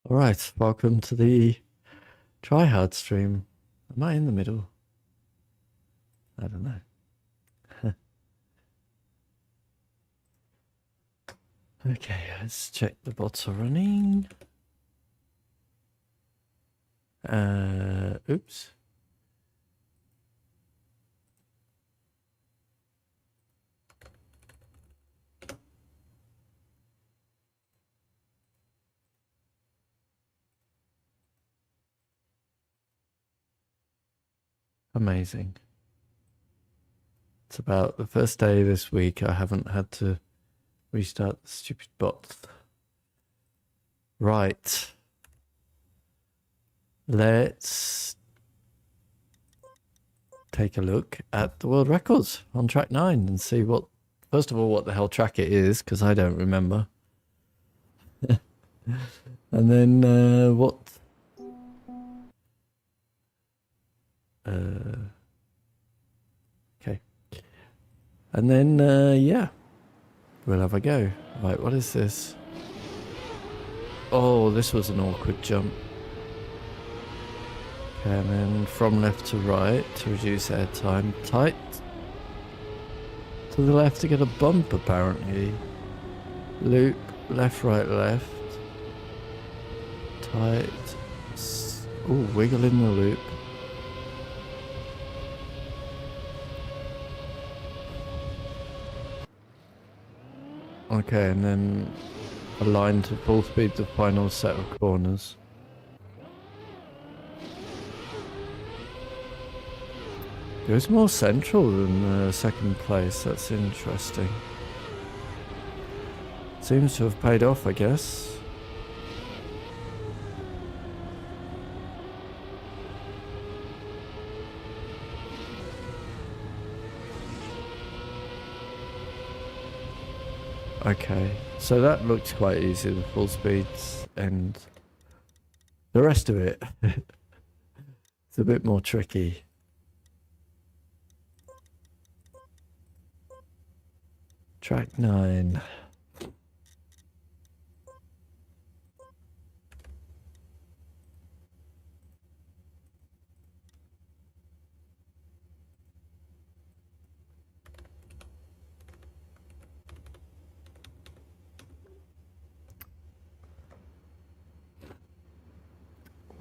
All right, welcome to the tryhard stream. Am I in the middle? I don't know. Okay, let's check the bots are running. Oops. Amazing. It's about the first day this week I haven't had to restart the stupid bots. Right. Let's take a look at the world records on track 9 and see what, first of all, what the hell track it is, because I don't remember. And then what... Okay. And then, yeah, we'll have a go. Right, what is this? Oh, this was an awkward jump. Okay, and then from left to right to reduce air time. Tight to the left to get a bump, apparently. Loop, left, right, left. Tight. Ooh, wiggle in the loop. Okay, and then align to full speed the final set of corners. It was more central than second place. That's interesting. Seems to have paid off, I guess. Okay, so that looks quite easy, the full speeds, and the rest of it, it's a bit more tricky. Track 9.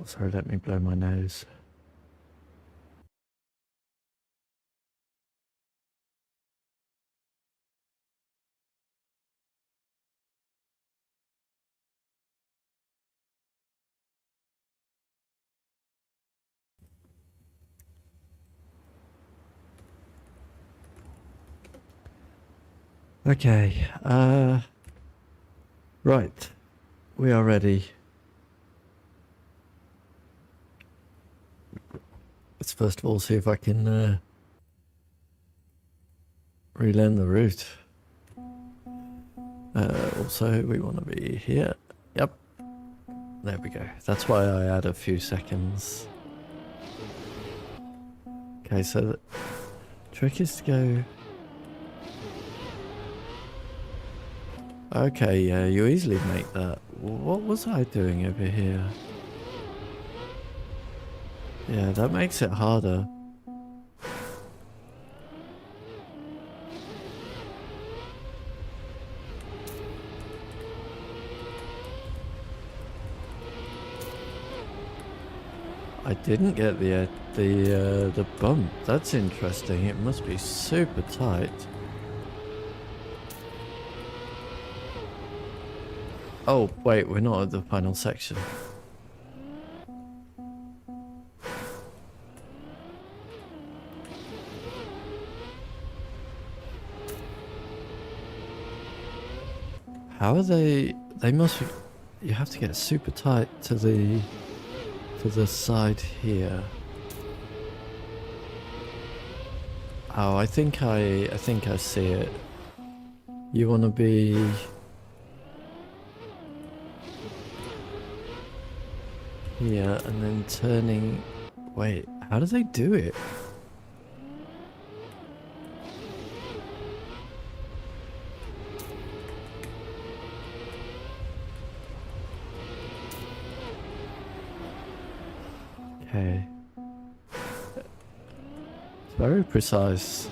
Sorry, let me blow my nose. Okay, right, we are ready. Let's first of all see if I can relearn the route. Also, we want to be here. Yep, there we go. That's why I add a few seconds. Okay, so the trick is to go... Okay, yeah, you easily make that. What was I doing over here? Yeah, that makes it harder. I didn't get the bump. That's interesting. It must be super tight. Oh, wait, we're not at the final section. How are they must be, you have to get super tight to the side here. Oh, I think I see it. You want to be here and then turning. Wait, how do they do it? Okay. It's very precise.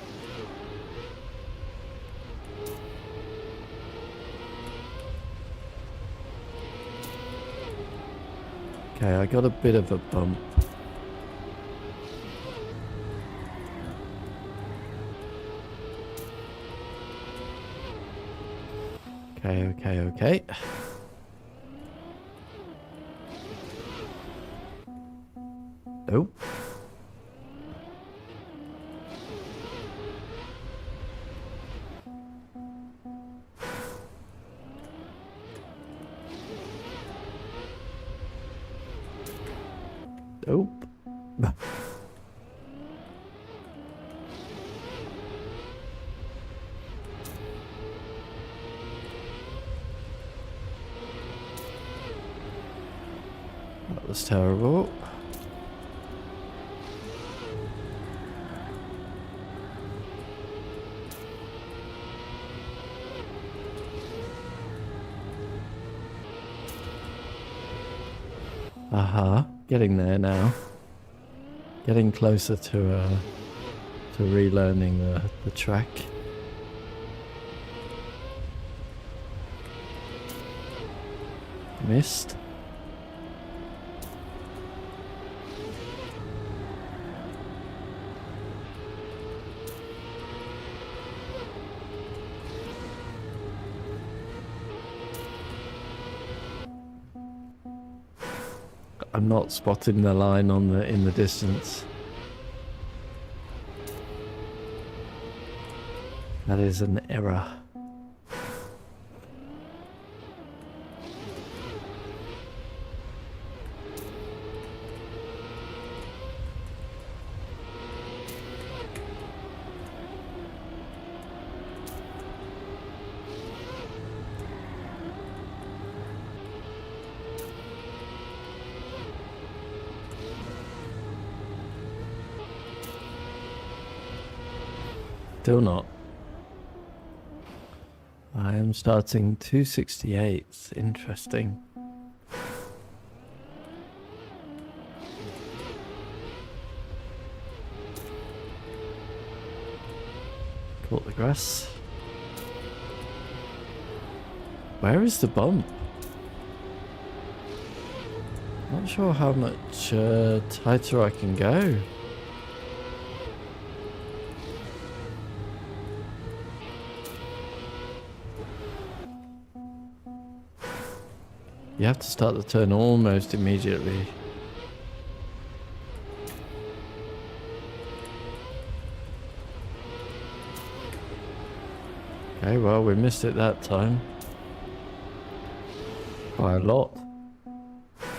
Okay, I got a bit of a bump. Okay. Oh. Oh. That was terrible. Aha, getting there now. Getting closer to relearning the track. Missed. I'm not spotting the line in the distance. That is an error. Still not. I am starting 268. Interesting. Caught the grass. Where is the bump? Not sure how much tighter I can go. You have to start the turn almost immediately. Okay, well, we missed it that time. By a lot.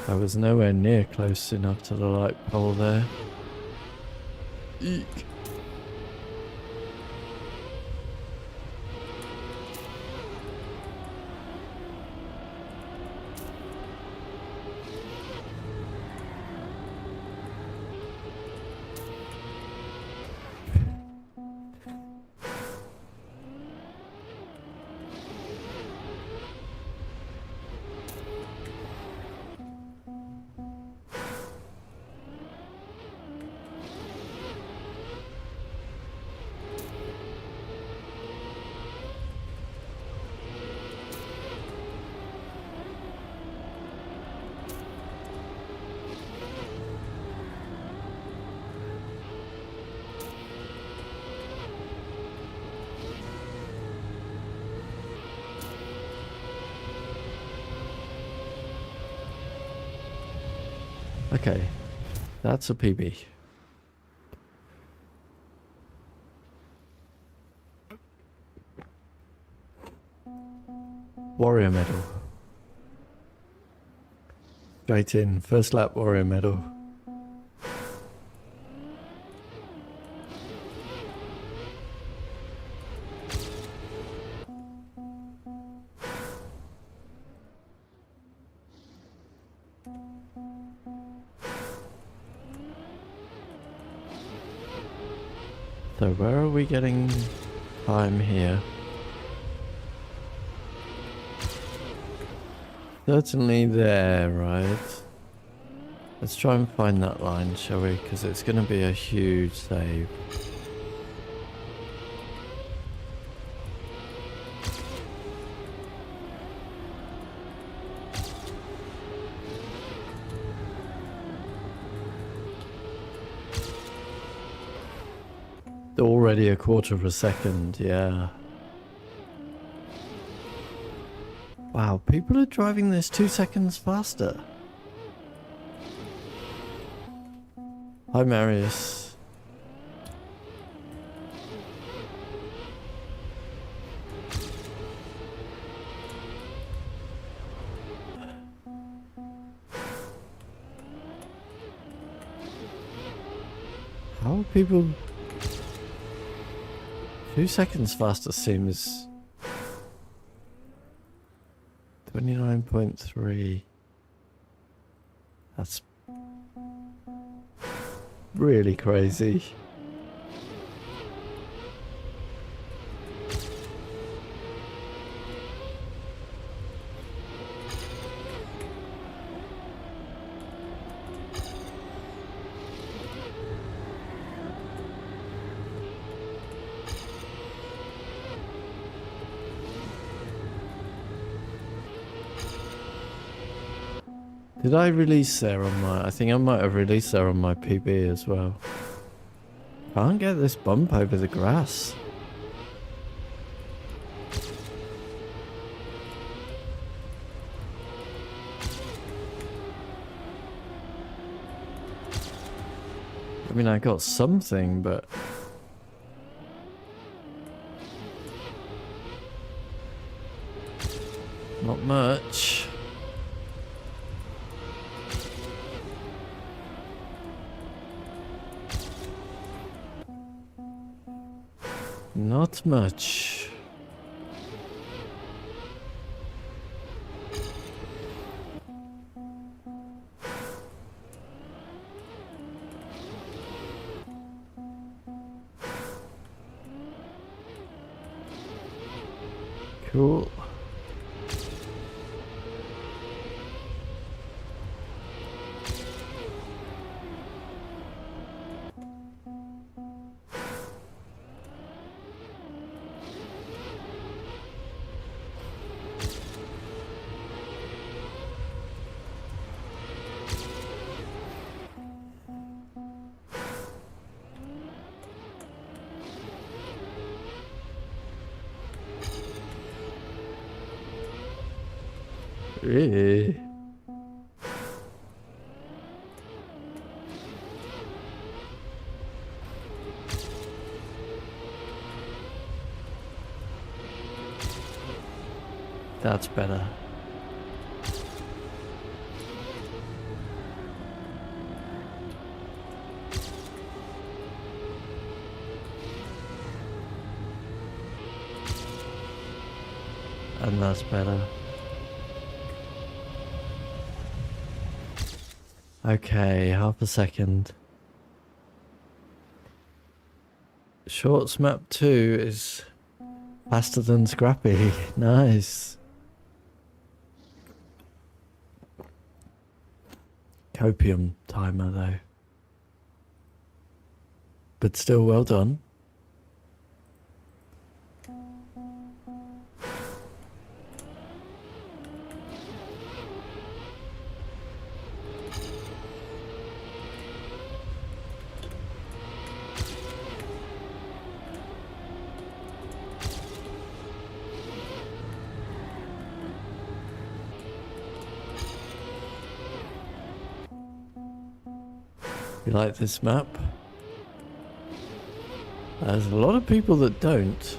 I was nowhere near close enough to the light pole there. Eek. Okay, that's a PB. Warrior medal. Straight in, first lap warrior medal. So where are we getting time here? Certainly there, right? Let's try and find that line, shall we? Because it's going to be a huge save. Already a quarter of a second, yeah. Wow, people are driving this 2 seconds faster. Hi, Marius. How are people... 2 seconds faster seems... 29.3. That's... really crazy. Did I release there on my... I think I might have released there on my PB as well. Can't get this bump over the grass. I mean, I got something, but... not much. Not much. Cool. Really? That's better. And that's better. Okay, half a second. Shorts map 2 is faster than Scrappy. Nice. Copium timer though. But still well done. You like this map? There's a lot of people that don't.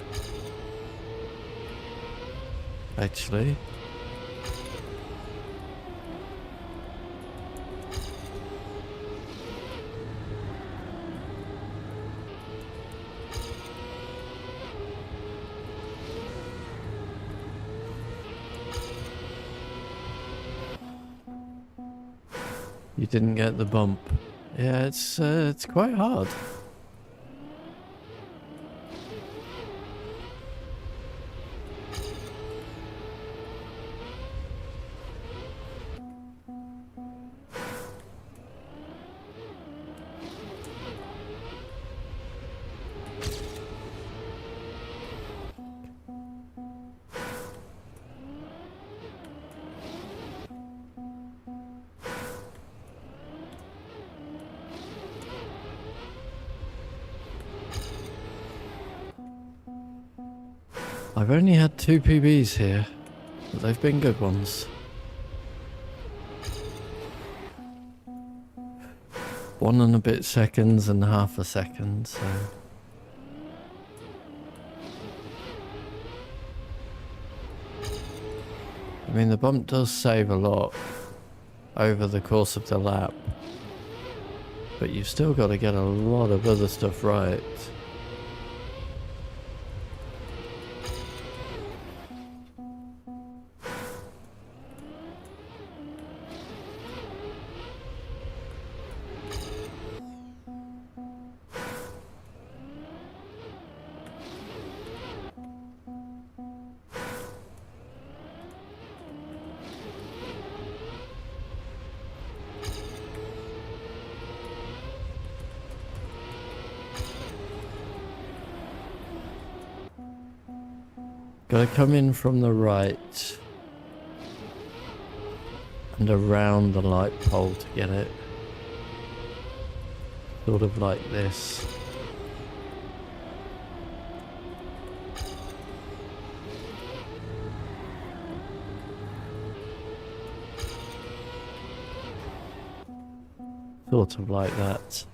Actually. You didn't get the bump. Yeah, it's quite hard. I've only had 2 PBs here, but they've been good ones. 1 and a bit seconds and half a second, so... I mean, the bump does save a lot over the course of the lap, but you've still got to get a lot of other stuff right. Gotta come in from the right and around the light pole to get it. Sort of like this. Sort of like that.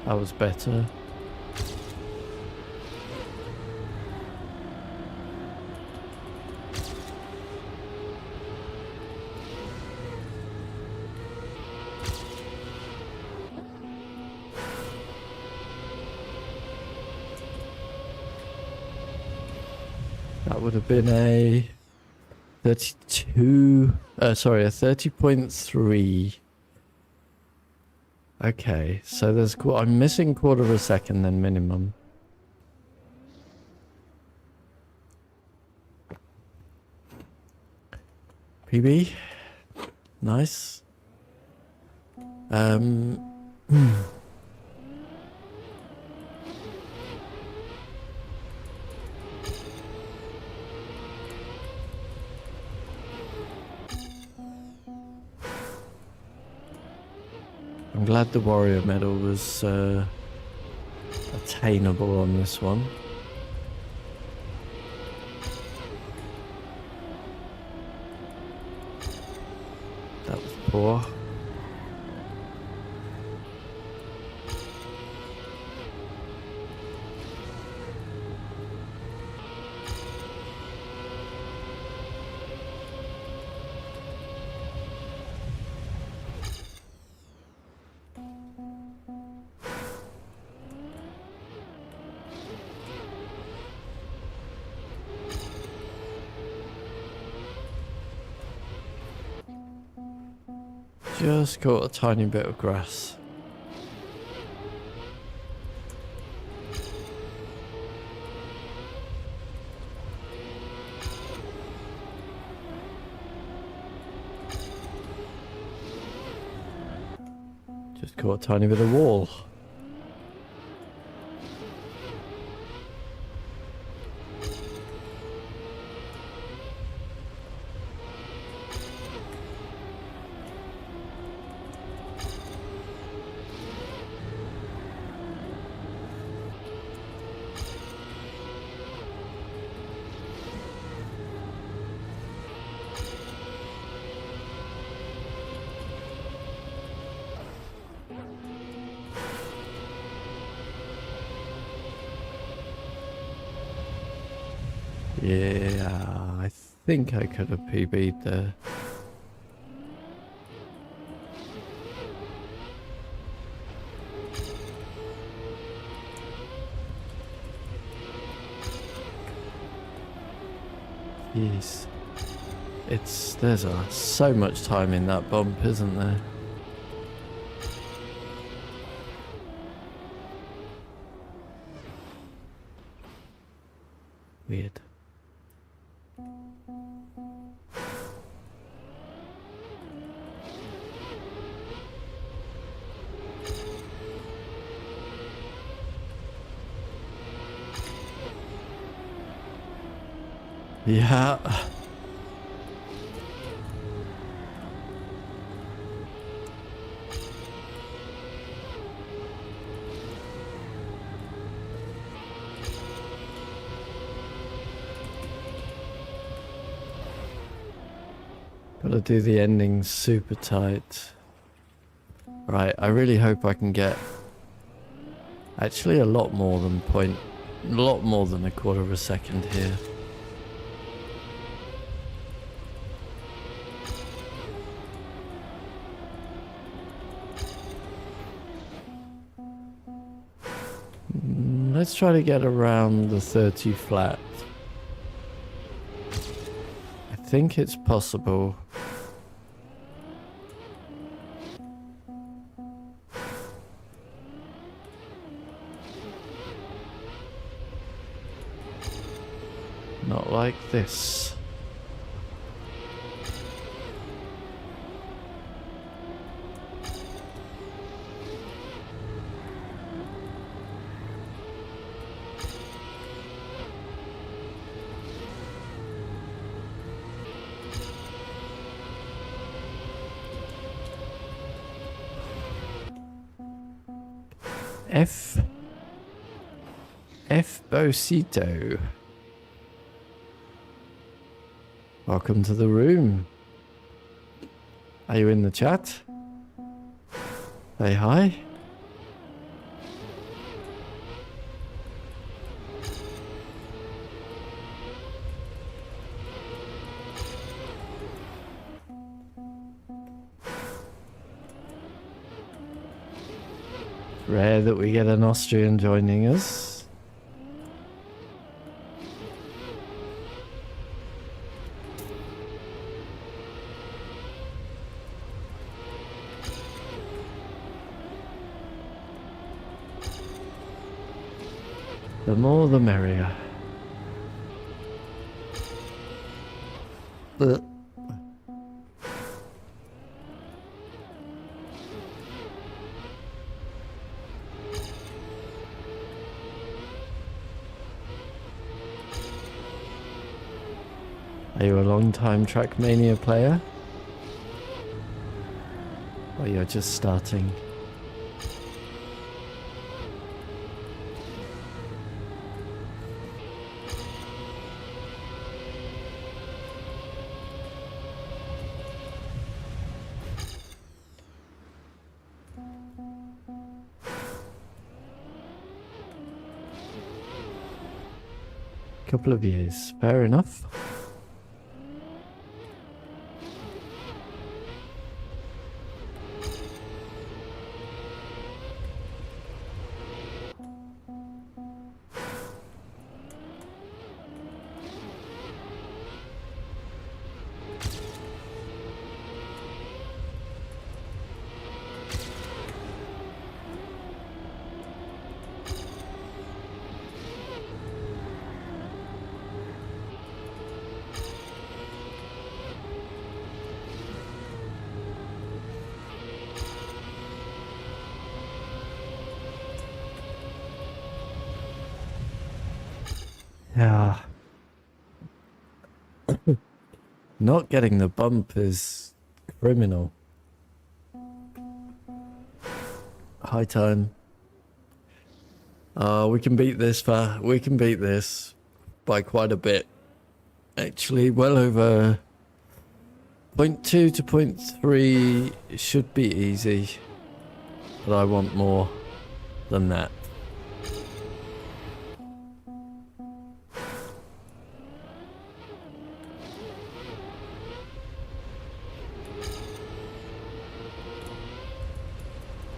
That was better. That would have been a 32, sorry, a 30.3. Okay, so there's, I'm missing 1/4 of a second then minimum. PB, nice. I'm glad the warrior medal was attainable on this one. That was poor. Just caught a tiny bit of grass. Just caught a tiny bit of wall. Yeah, I think I could have PB'd there. Jeez. There's so much time in that bump, isn't there? Weird. Yeah. Gotta do the ending super tight. Right, I really hope I can get actually a lot more than a quarter of a second here. Let's try to get around the 30 flat. I think it's possible. Not like this. F Bocito. Welcome to the room. Are you in the chat? Say hi. Rare that we get an Austrian joining us. The more the merrier. Are you a long-time Trackmania player? Or you're just starting? Couple of years, fair enough. Yeah. Not getting the bump is criminal. High time. We can beat this by quite a bit. Actually, well over 0.2 to 0.3 should be easy. But I want more than that.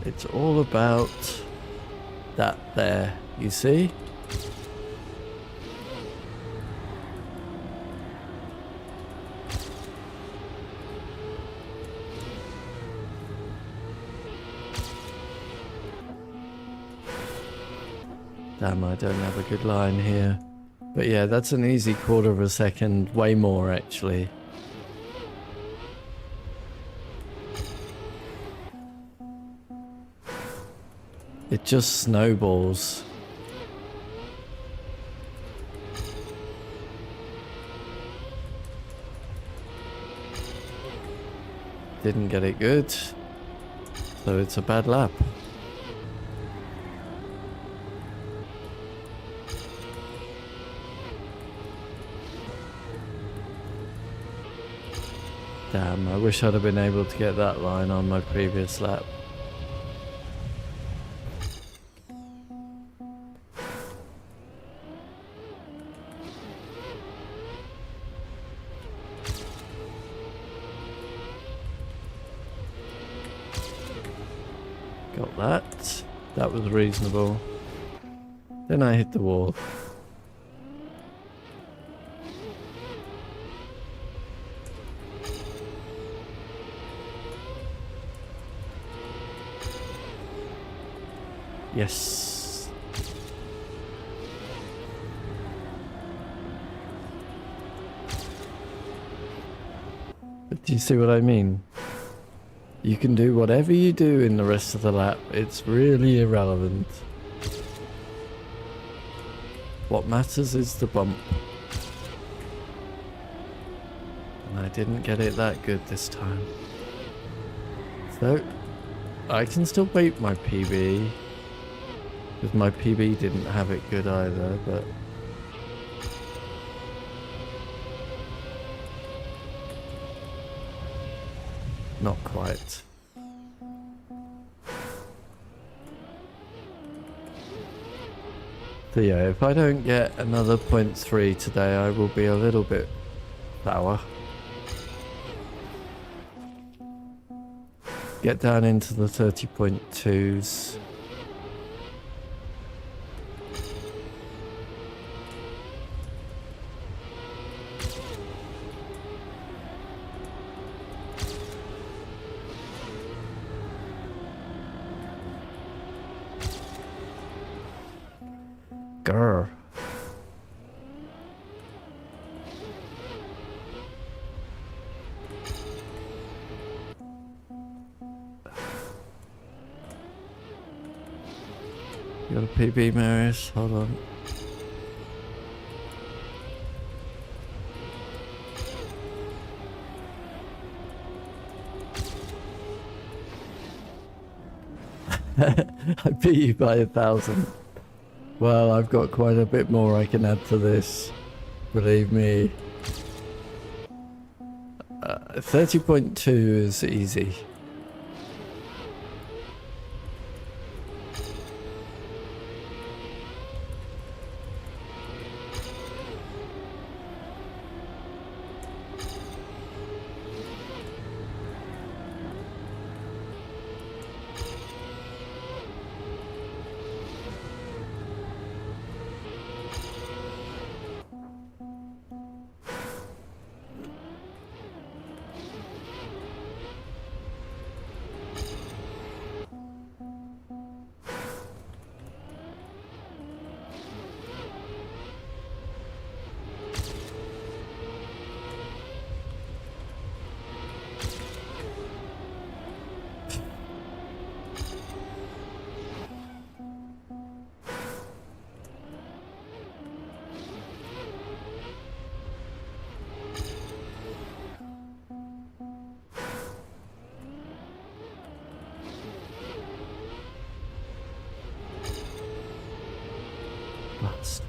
It's all about that there, you see? Damn, I don't have a good line here. But yeah, that's an easy quarter of a second, way more actually. It just snowballs. Didn't get it good, so it's a bad lap. Damn, I wish I'd have been able to get that line on my previous lap. Got that. That was reasonable. Then I hit the wall. Yes. But do you see what I mean? You can do whatever you do in the rest of the lap. It's really irrelevant. What matters is the bump. And I didn't get it that good this time. So, I can still beat my PB. Because my PB didn't have it good either, but... not quite. So yeah, if I don't get another 0.3 today, I will be a little bit sour. Get down into the 30.2s. Grr. You got a PB, Marius? Hold on. I beat you by 1,000. Well, I've got quite a bit more I can add to this. Believe me. 30.2 is easy. Last.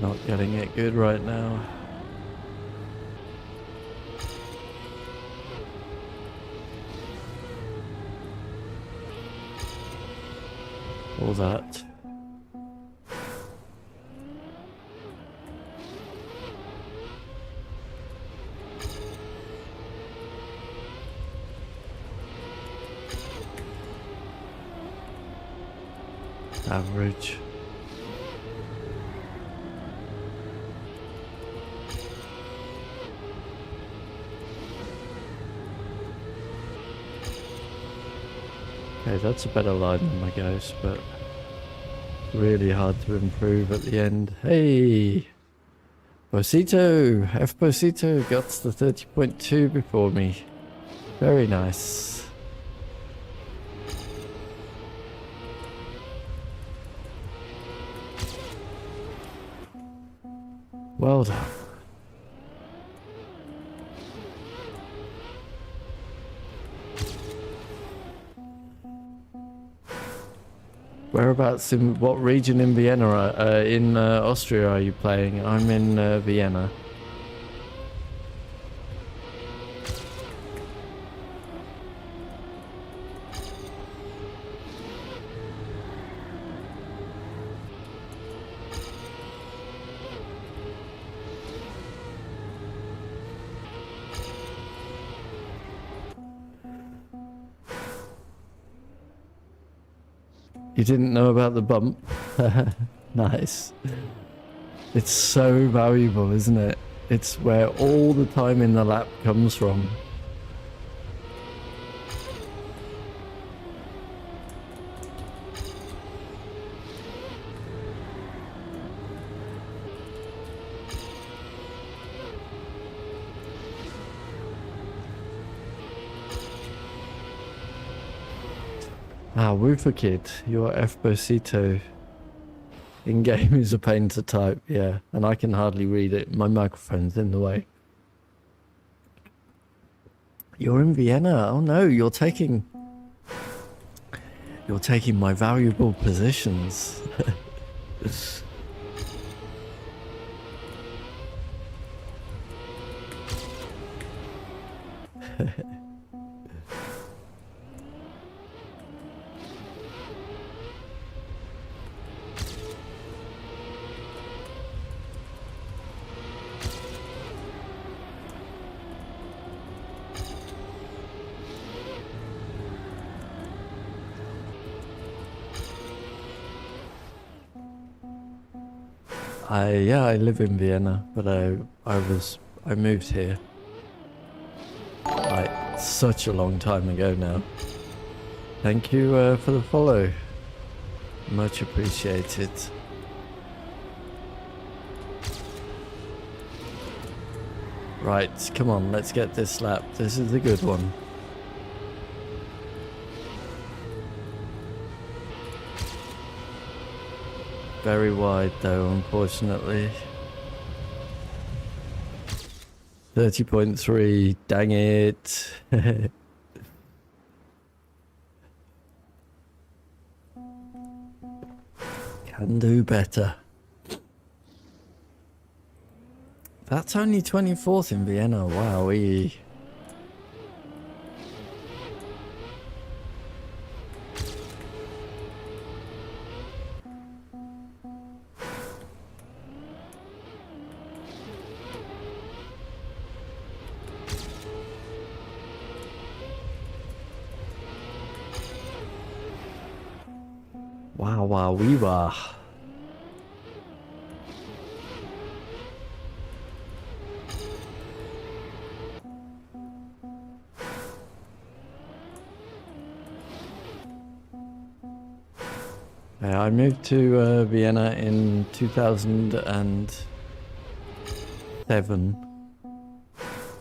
Not getting it good right now. All that. Average. Okay, that's a better line than my ghost, but really hard to improve at the end. Hey! Bosito! F Bosito got the 30.2 before me. Very nice. Well done. Whereabouts in what region in Vienna? In Austria are you playing? I'm in Vienna. You didn't know about the bump? Nice. It's so valuable, isn't it? It's where all the time in the lap comes from. Ah, Woofer Kid, your Esposito in-game is a pain to type, yeah, and I can hardly read it. My microphone's in the way. You're in Vienna? Oh no, you're taking my valuable positions. I live in Vienna, but I moved here like such a long time ago now. Thank you for the follow, much appreciated. Right, come on, let's get this lap. This is a good one. Very wide though, unfortunately. 30.3, dang it. Can do better. That's only 24th in Vienna, wowee. Wow, wow, wee wah. I moved to Vienna in 2007,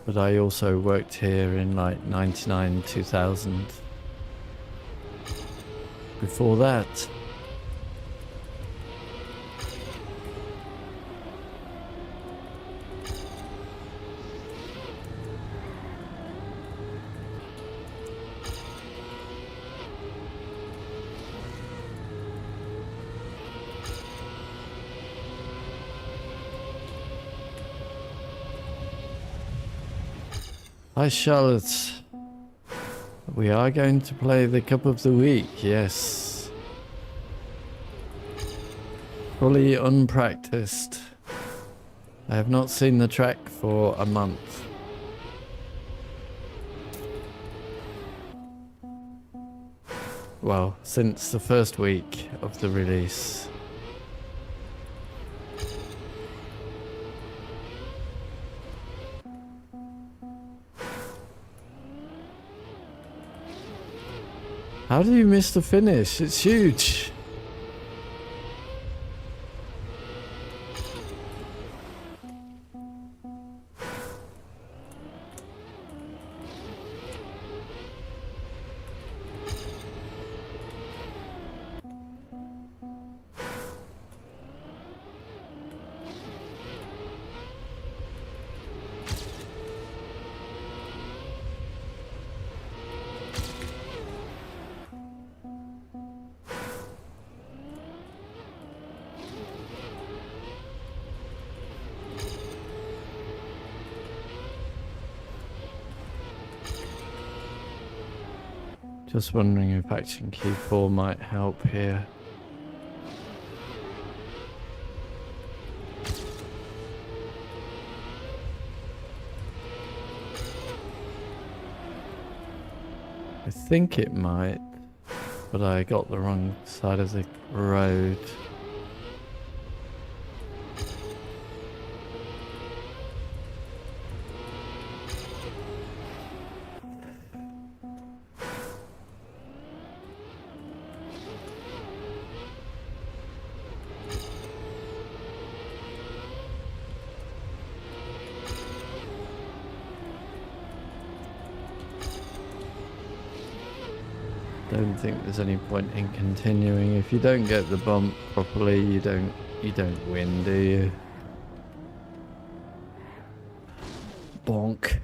but I also worked here in like 99, 2000. Before that, hi Charlotte. We are going to play the Cup of the Week, yes. Fully unpracticed. I have not seen the track for a month. Well, since the first week of the release. How do you miss the finish? It's huge. Just wondering if action key 4 might help here. I think it might, but I got the wrong side of the road. Don't think there's any point in continuing. If you don't get the bump properly, you don't win, do you? Bonk.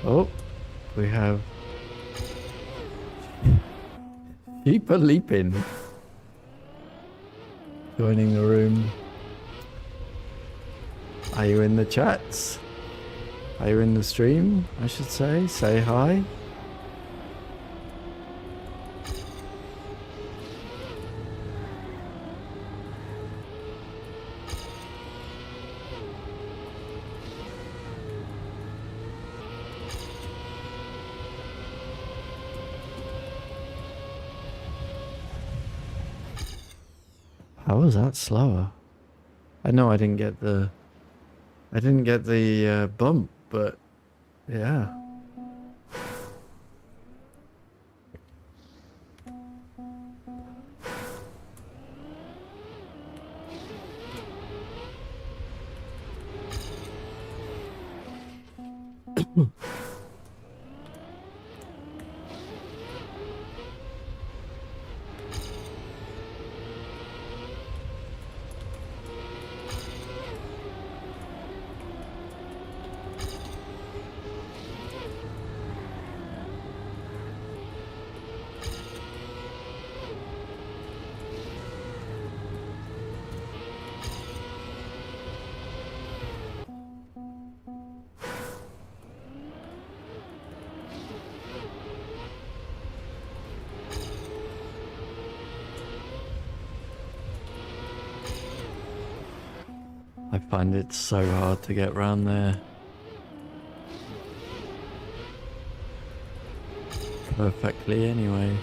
Oh, we have Keeper Leaping joining the room. Are you in the chats? Are you in the stream, I should say? Say hi. How was that slower? I know I didn't get the bump, but yeah. I find it so hard to get round there. Perfectly anyway.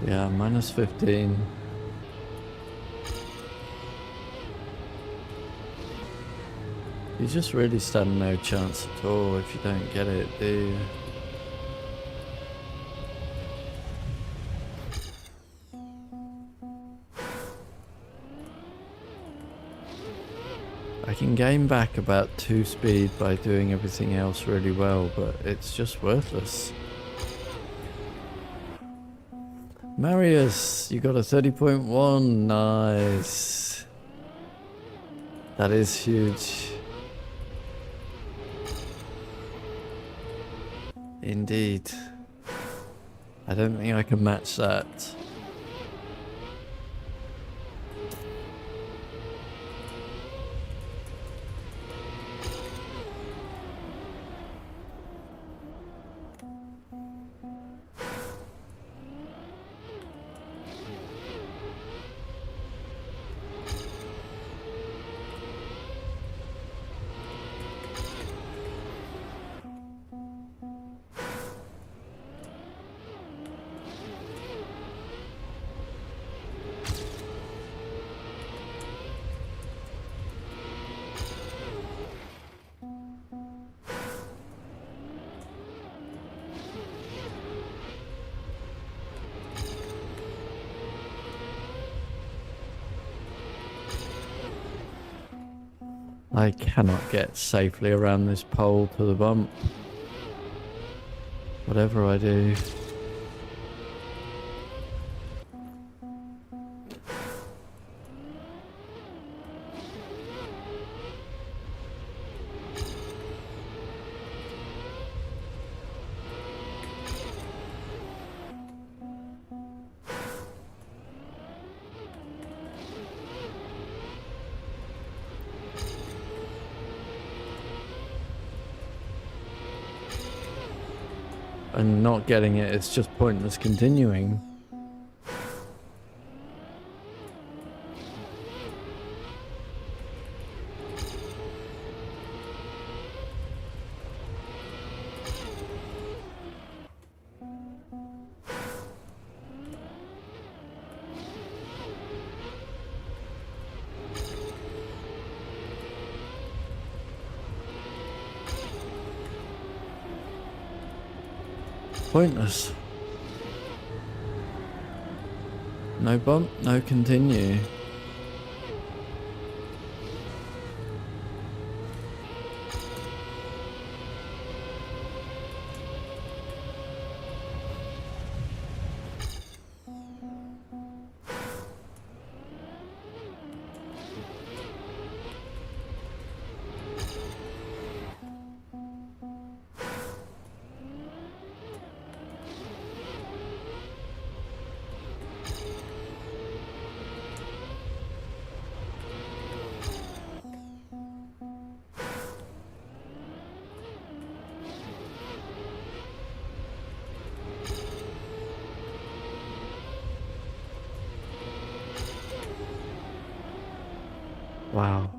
Yeah, minus 15. You just really stand no chance at all if you don't get it, do you? I can gain back about 2 speed by doing everything else really well, but it's just worthless. Marius, you got a 30.1, nice. That is huge. Indeed. I don't think I can match that. I cannot get safely around this pole to the bump. Whatever I do. And not getting it, it's just pointless continuing. Pointless. No bump, no continue. Wow.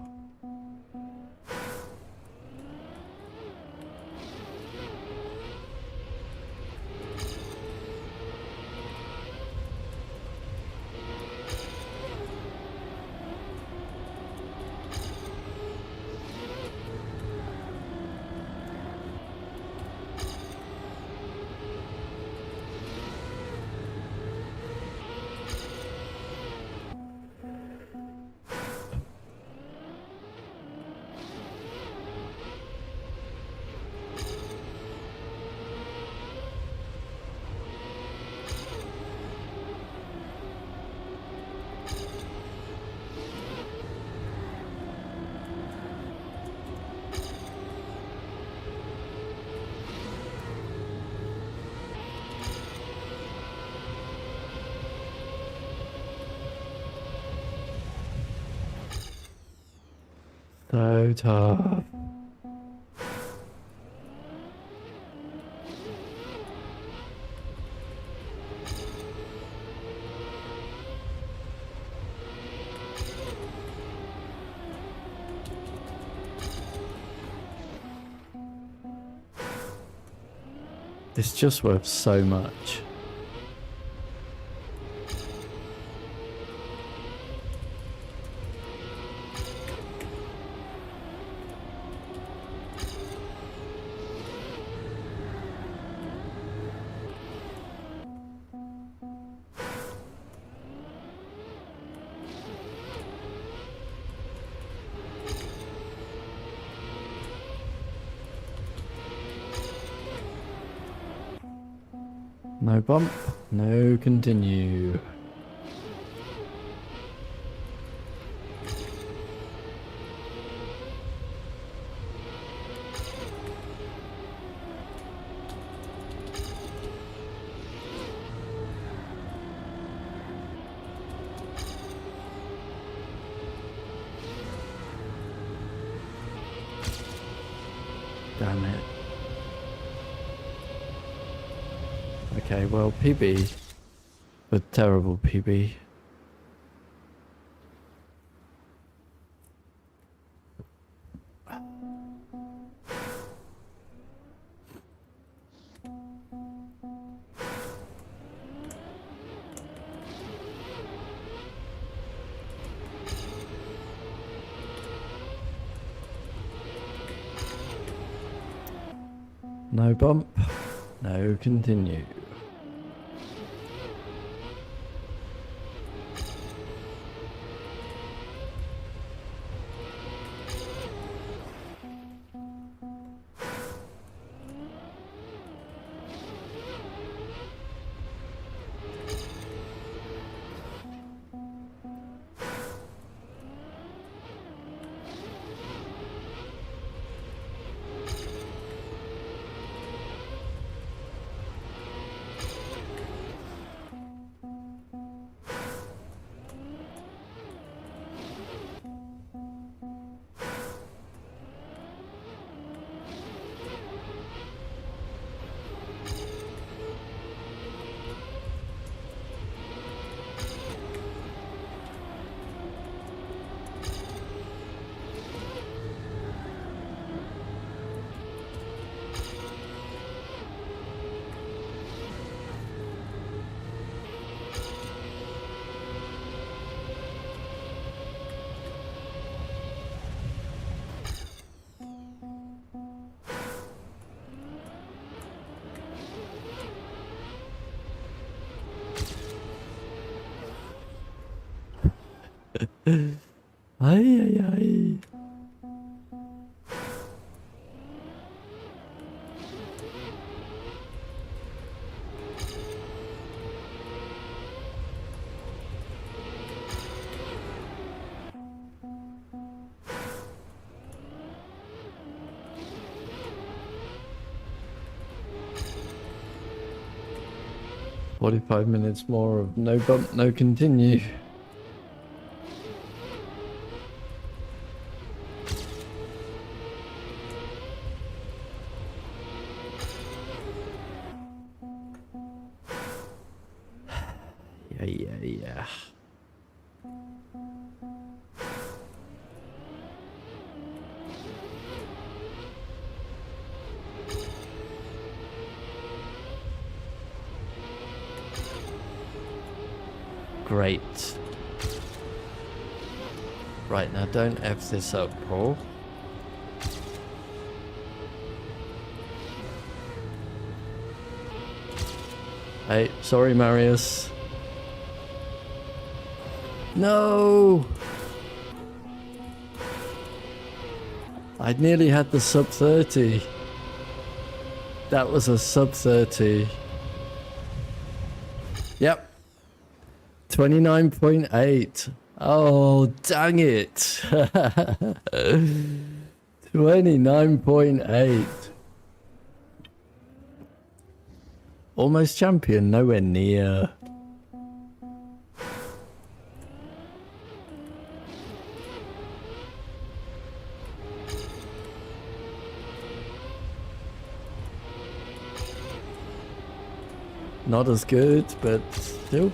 So tough. It's just worth so much. No bump, no continue. Damn it. Okay, well, PB. A terrible PB. No bump, no continue. Ay, ay, ay. "45 minutes more of no bump, no continue." Yeah, yeah, yeah. Great. Right, now don't F this up, Paul. Hey, sorry, Marius. No! I'd nearly had the sub 30. That was a sub 30. Yep. 29.8. Oh, dang it. 29.8. Almost champion, nowhere near. Not as good, but still.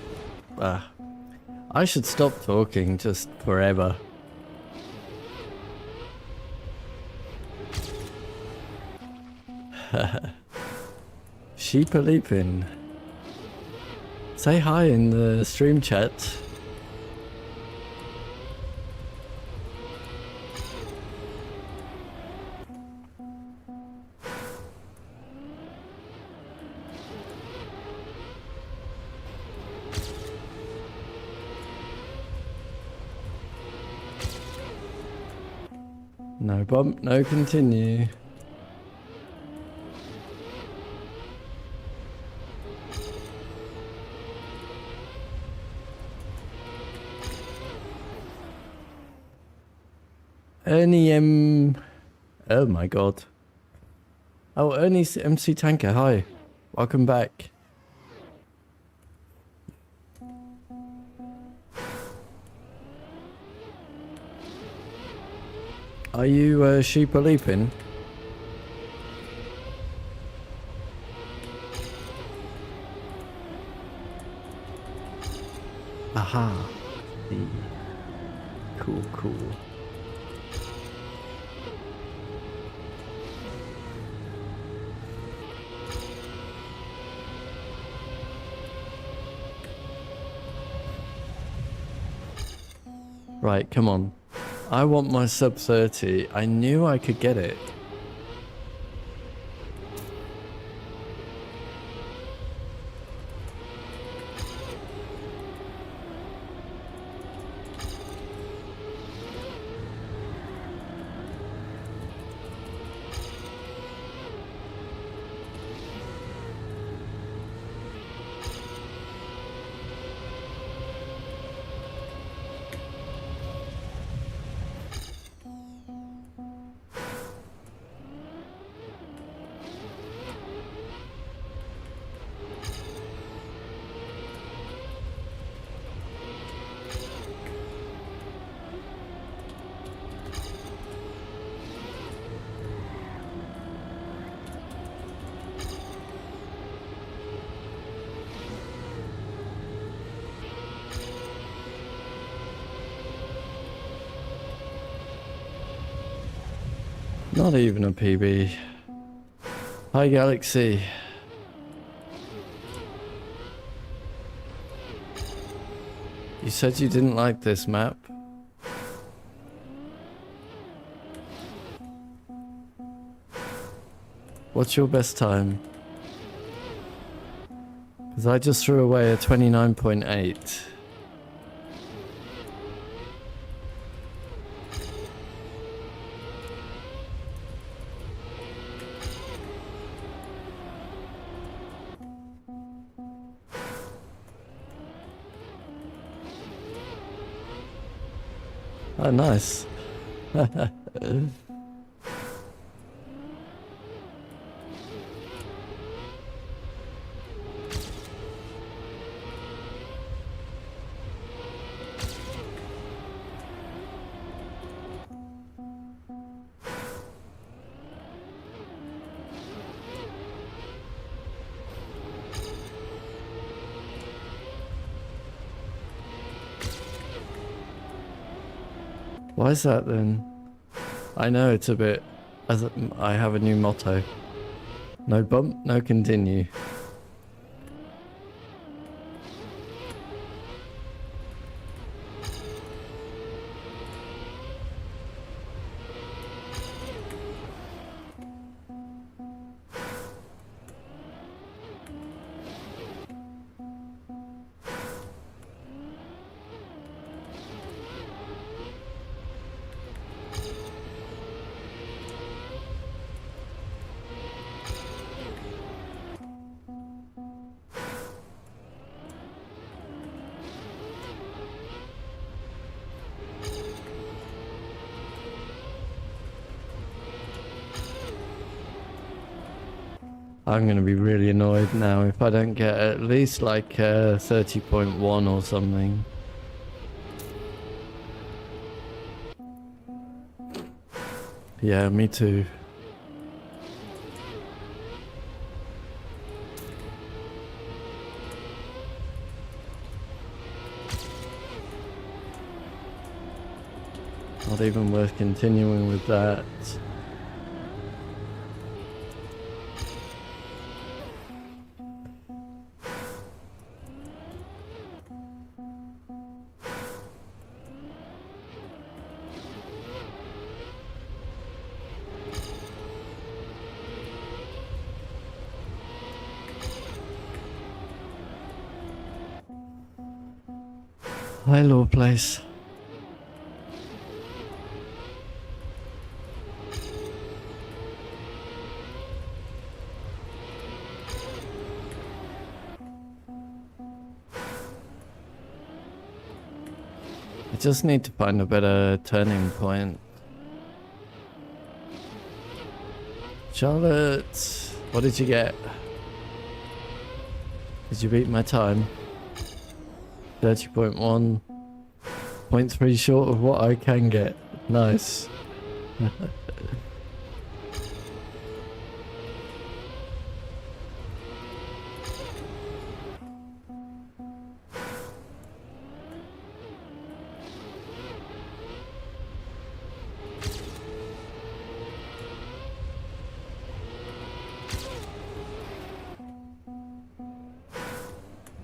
I should stop talking just forever. Sheep are leaping. Say hi in the stream chat. No bump, no continue. Ernie Oh my god. Oh, Ernie MC Tanker, hi. Welcome back. Are you sheep are leaping? Aha. Cool, cool. Right, come on. I want my sub 30. I knew I could get it. Not even a PB. Hi, Galaxy. You said you didn't like this map. What's your best time? Because I just threw away a 29.8. Oh, nice. Why is that then? I know it's a bit... I have a new motto. No bump, no continue. I'm going to be really annoyed now if I don't get at least like 30.1 or something. Yeah, me too. Not even worth continuing with that. Hi, Lord Place. I just need to find a better turning point. Charlotte, what did you get? Did you beat my time? 30.1. 0.3 short of what I can get. Nice.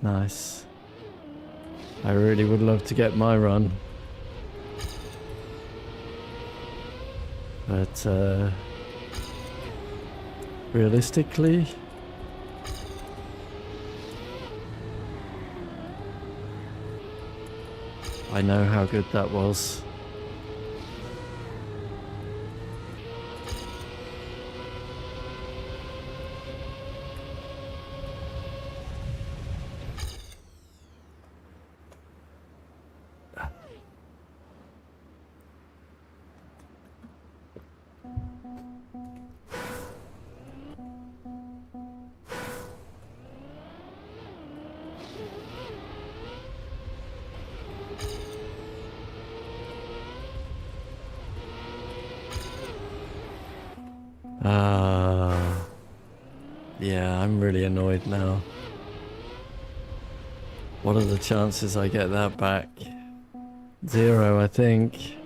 Nice. I really would love to get my run. But realistically, I know how good that was. Yeah, I'm really annoyed now. What are the chances I get that back? 0, I think.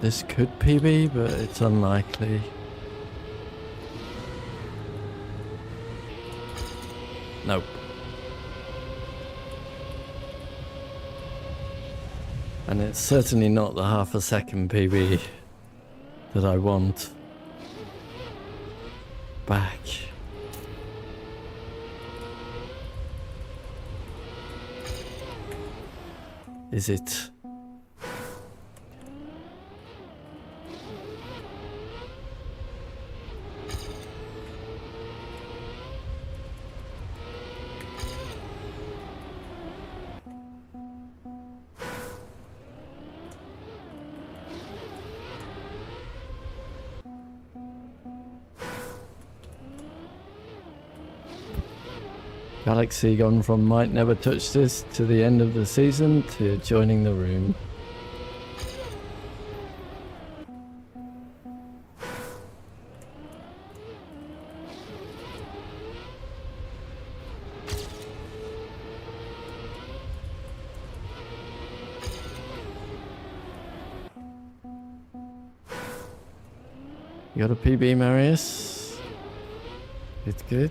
This could PB, but it's unlikely. Nope. And it's certainly not the half a second PB that I want back. Is it? Galaxy gone from might never touch this to the end of the season to joining the room. You got a PB, Marius? It's good.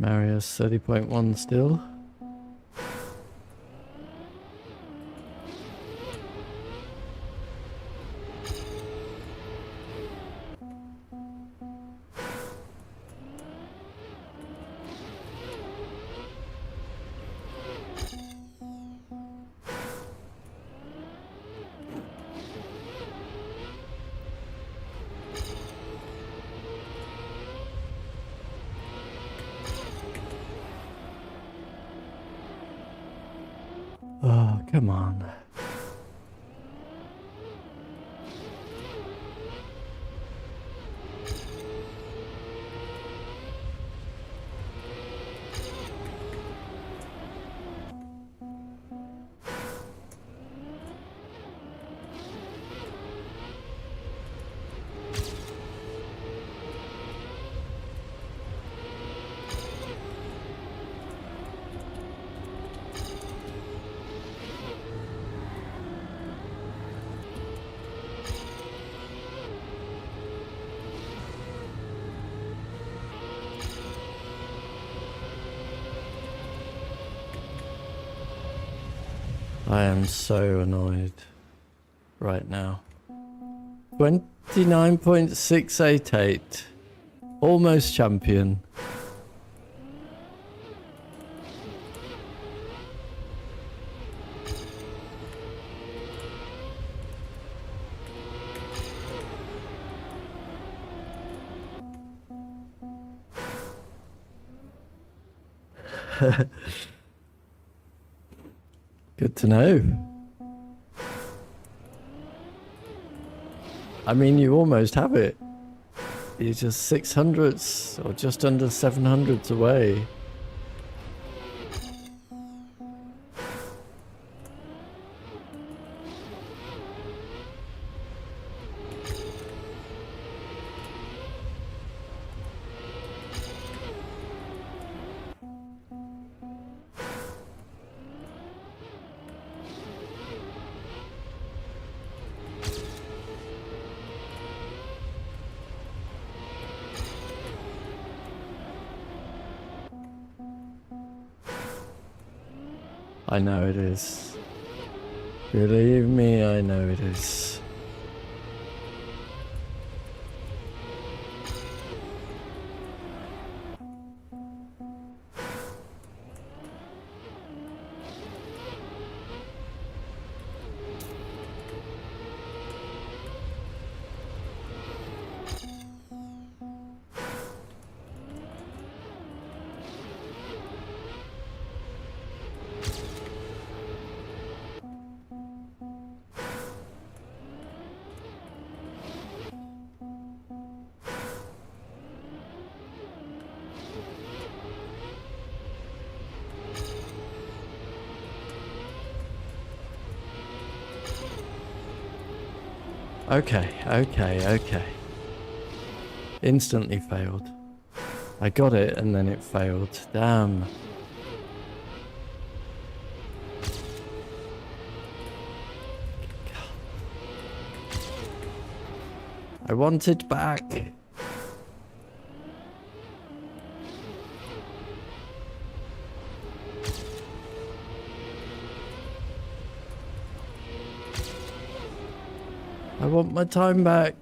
Marius 30.1 still. Oh, come on. I am so annoyed right now. 29.688. Almost champion. Good to know. I mean, you almost have it. You're just 600s or just under 700s away. I know it is. Believe me, I know it is. Okay. Instantly failed. I got it and then it failed. Damn. I want it back. I want my time back.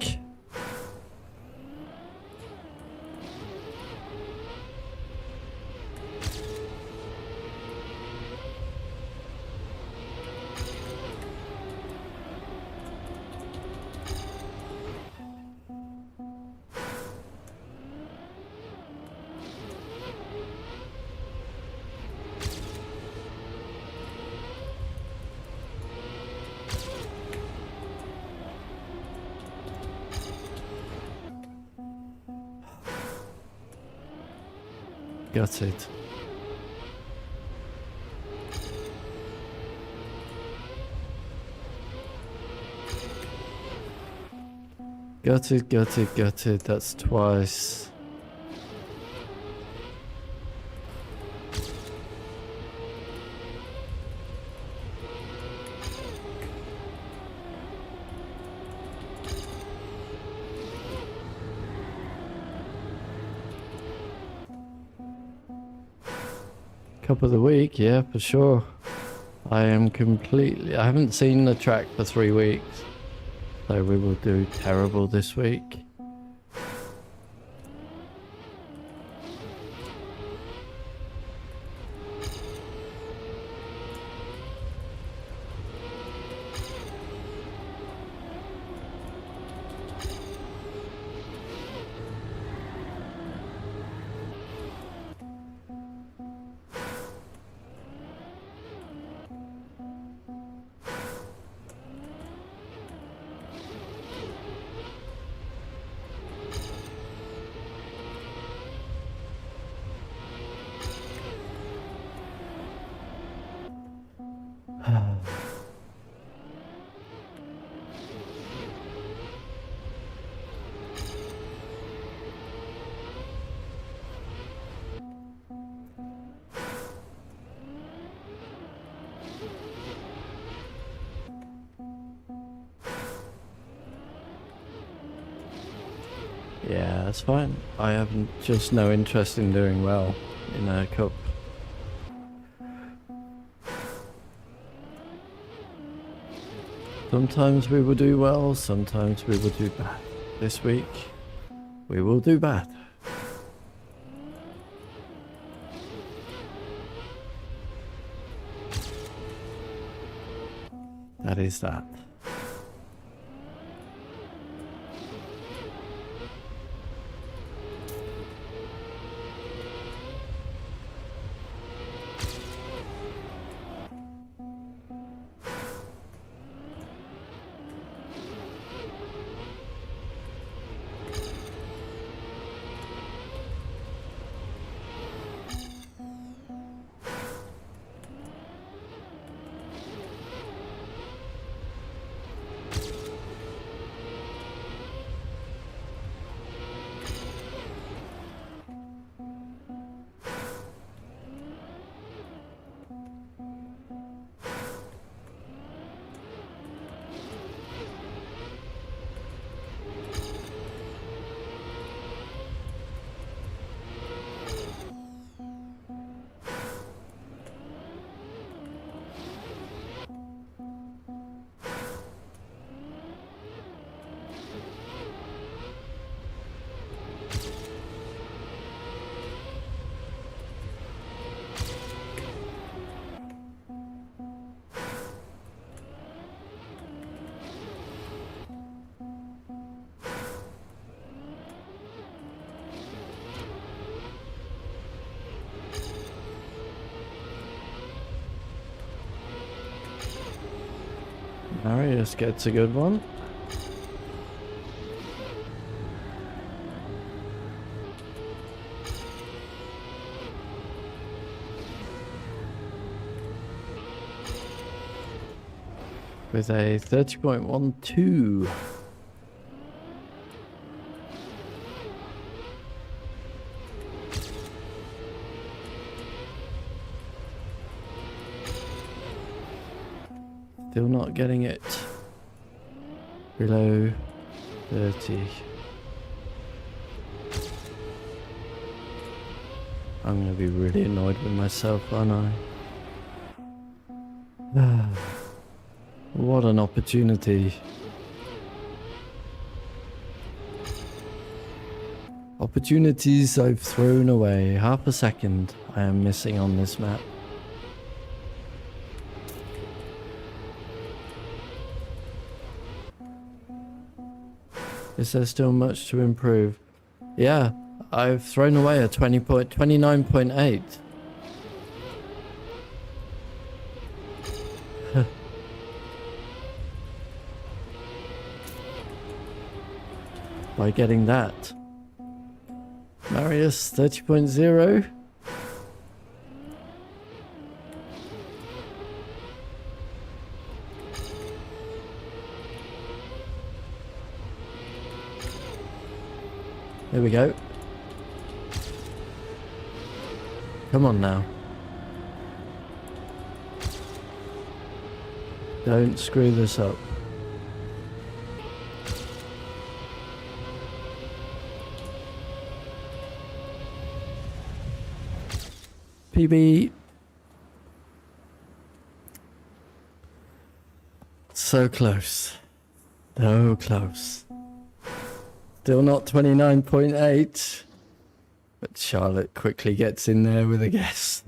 Got it. Got it. That's twice. Cup of the week, yeah, for sure. I haven't seen the track for 3 weeks. So we will do terrible this week. Yeah, that's fine. I have just no interest in doing well in a cup. Sometimes we will do well, sometimes we will do bad. This week, we will do bad. That is that. Marius gets a good one. With a 30.12. Still not getting it below 30. I'm going to be really annoyed with myself, aren't I? What an opportunity. Opportunities I've thrown away. Half a second I am missing on this map. Is there still much to improve? Yeah, I've thrown away a 29.8. By getting that. Marius 30.0. There we go. Come on now. Don't screw this up. PB. So close. So close. Still not 29.8. But Charlotte quickly gets in there with a guess.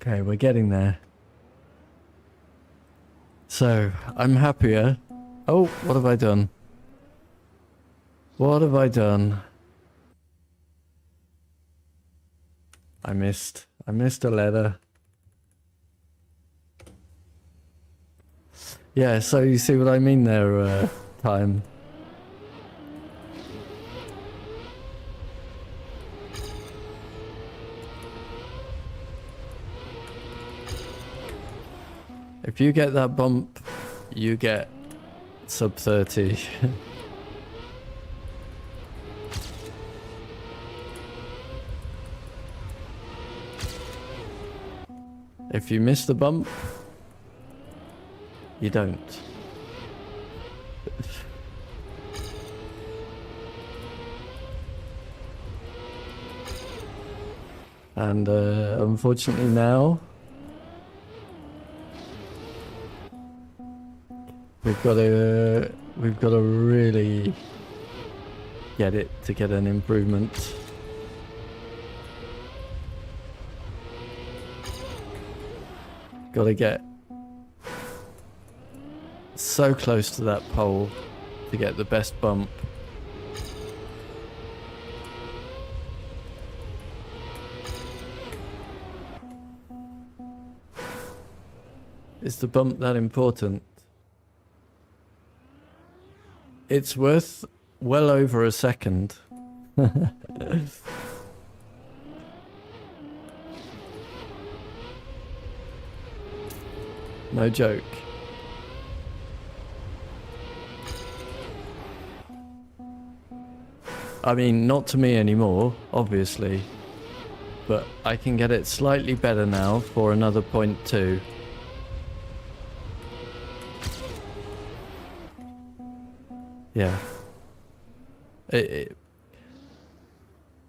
Okay, we're getting there. So, I'm happier. Oh, what have I done? What have I done? I missed a letter. Yeah, so you see what I mean there, time. If you get that bump, you get sub 30. If you miss the bump, you don't. And unfortunately now, we've got to really get it to get an improvement. Got to get so close to that pole to get the best bump. Is the bump that important? It's worth well over a second. No joke. I mean, not to me anymore, obviously. But I can get it slightly better now for another 0.2. Yeah.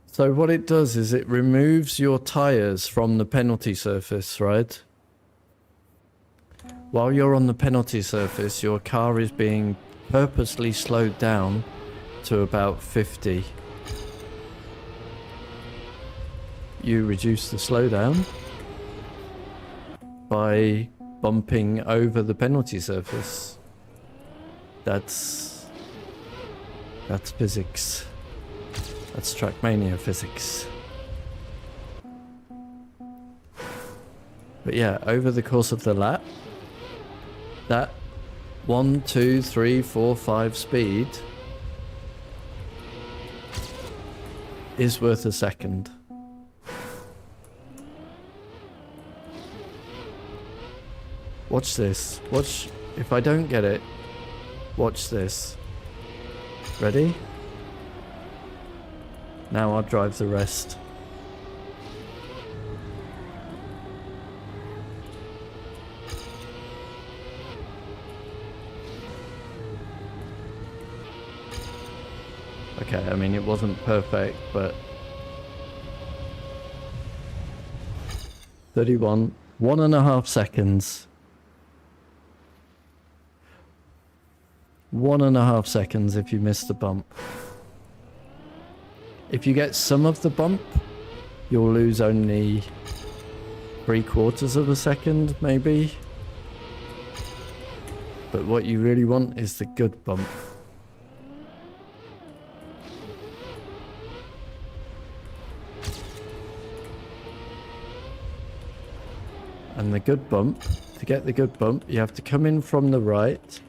So what it does is it removes your tires from the penalty surface, right? While you're on the penalty surface, your car is being purposely slowed down to about 50. You reduce the slowdown by bumping over the penalty surface. That's physics. That's Trackmania physics. But yeah, over the course of the lap, that 1, 2, 3, 4, 5 speed is worth a second. Watch this. Watch If I don't get it, watch this. Ready? Now I'll drive the rest. Okay, I mean, it wasn't perfect, but 31, 1.5 seconds. 1.5 seconds if you miss the bump. If you get some of the bump, you'll lose only 3/4 of a second, maybe. But what you really want is the good bump. And the good bump, to get the good bump, you have to come in from the right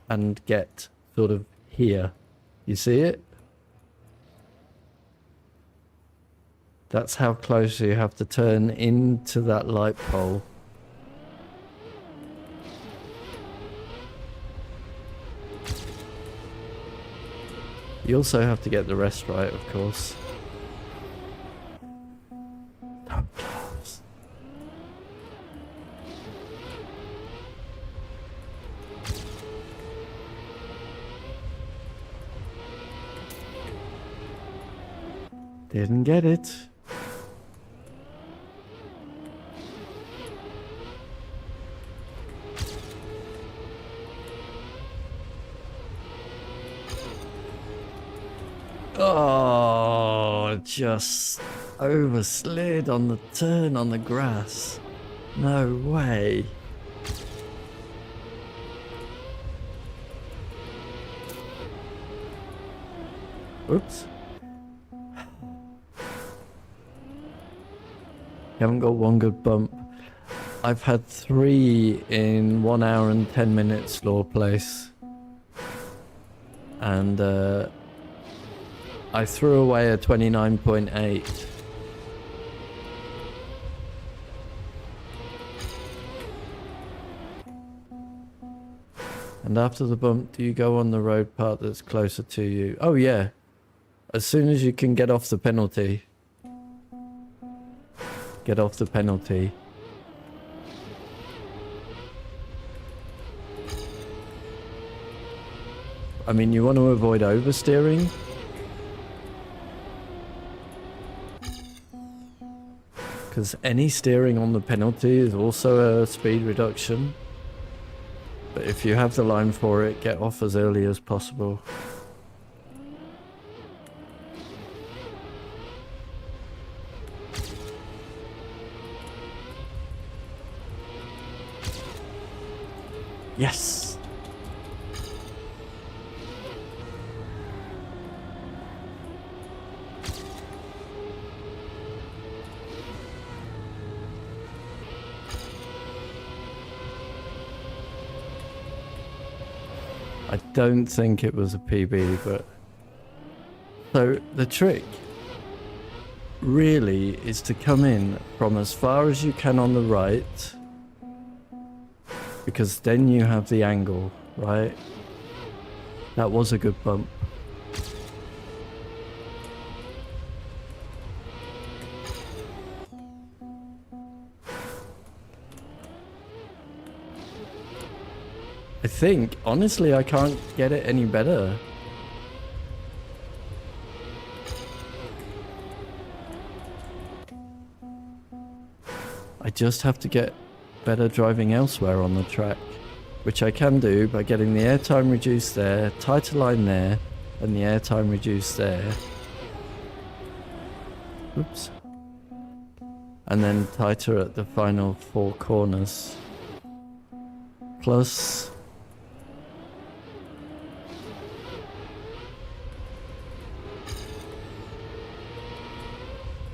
and get sort of here. You see it? That's how close you have to turn into that light pole. You also have to get the rest right, of course. Didn't get it. Oh, just overslid on the turn on the grass. No way. Oops. You haven't got one good bump. I've had 3 in 1 hour and 10 minutes law place. And I threw away a 29.8. And after the bump, do you go on the road part that's closer to you? Oh yeah. As soon as you can get off the penalty. Get off the penalty. I mean, you want to avoid oversteering. Because any steering on the penalty is also a speed reduction. But if you have the line for it, get off as early as possible. Yes! I don't think it was a PB, but... So, the trick really is to come in from as far as you can on the right, because then you have the angle, right? That was a good bump. I think, honestly, I can't get it any better. I just have to get better driving elsewhere on the track, which I can do by getting the airtime reduced there, tighter line there, and the airtime reduced there. Oops. And then tighter at the final 4 corners. Plus...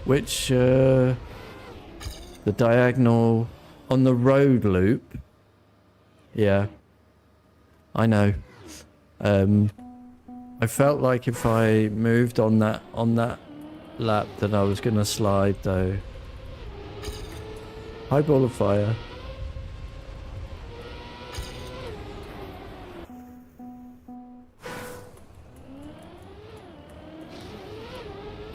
which, the diagonal on the road loop. Yeah, I know. I felt like if I moved on that lap, then I was gonna slide though. High ball of fire.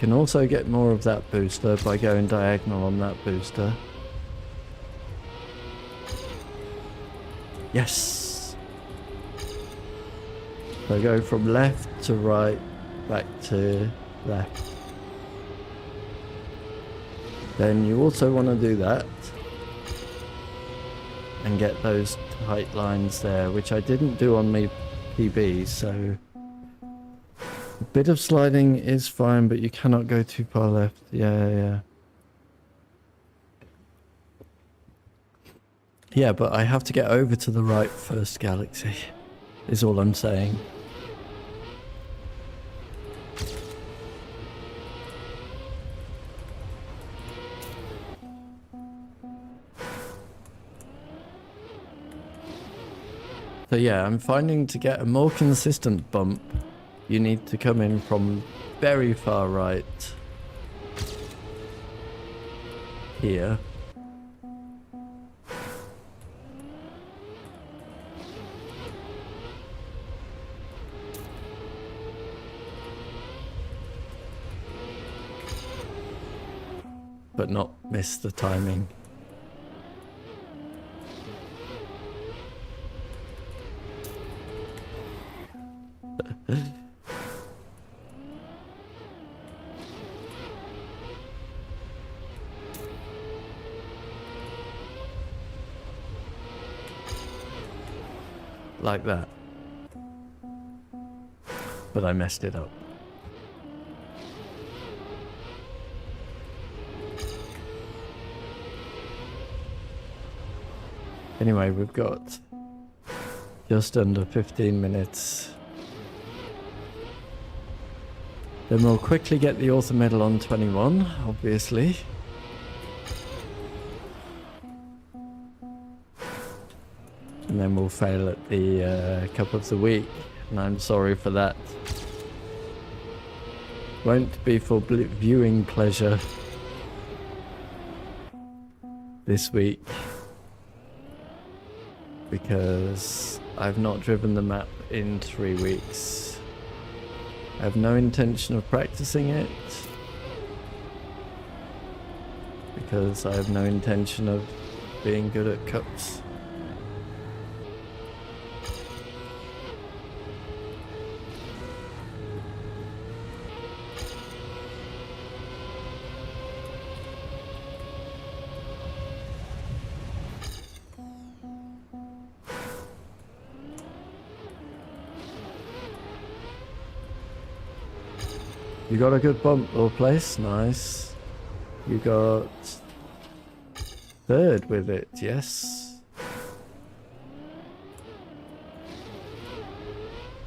can also get more of that booster by going diagonal on that booster. Yes! So go from left to right, back to left. Then you also want to do that and get those tight lines there, which I didn't do on my PB, so a bit of sliding is fine, but you cannot go too far left. Yeah. Yeah, but I have to get over to the right first, Galaxy, is all I'm saying. So yeah, I'm finding to get a more consistent bump, you need to come in from very far right here. But not miss the timing. Like that. But I messed it up. Anyway, we've got just under 15 minutes. Then we'll quickly get the author medal on 21, obviously. And then we'll fail at the Cup of the Week, and I'm sorry for that. Won't be for viewing pleasure this week, because I've not driven the map in 3 weeks. I have no intention of practicing it, because I have no intention of being good at cups. You got a good bump or place, nice. You got third with it, yes.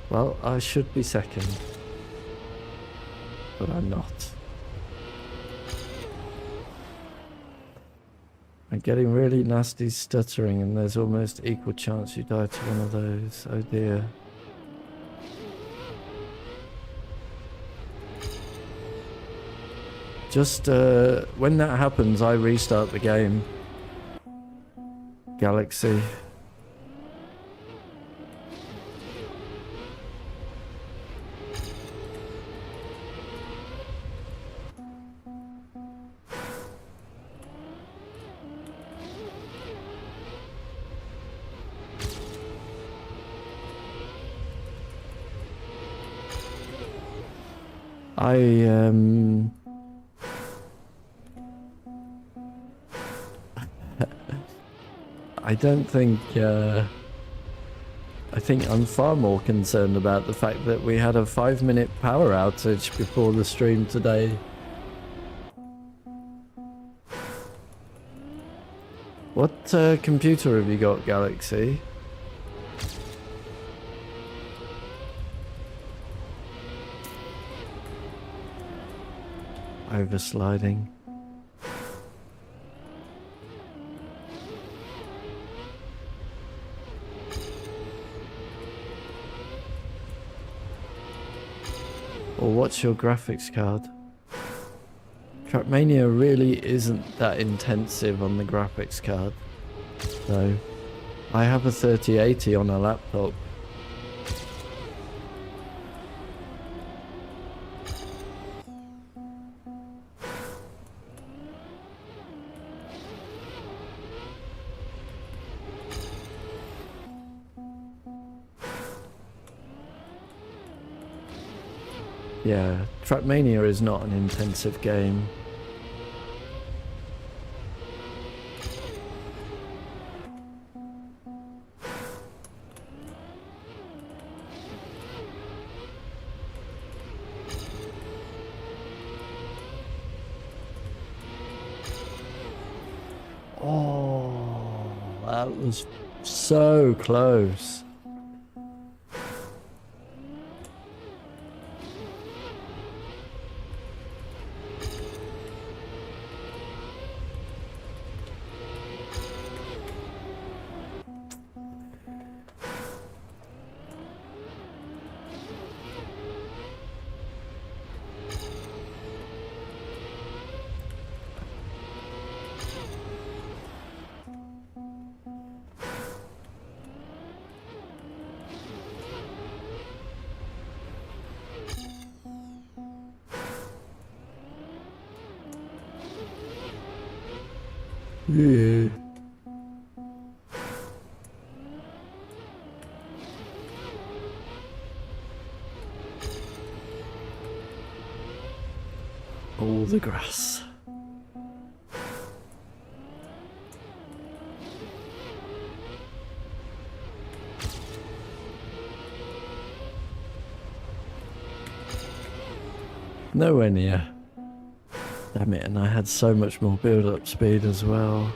Well, I should be second, but I'm not. I'm getting really nasty stuttering, and there's almost equal chance you die to one of those. Oh dear. Just when that happens, I restart the game. Galaxy. I don't think, I think I'm far more concerned about the fact that we had a 5-minute power outage before the stream today. What computer have you got, Galaxy? Oversliding. Or what's your graphics card? Trackmania really isn't that intensive on the graphics card. So, I have a 3080 on a laptop. Yeah, Trackmania is not an intensive game. Oh, that was so close. Yeah. All the grass. Nowhere near. Damn it, and I had so much more build-up speed as well.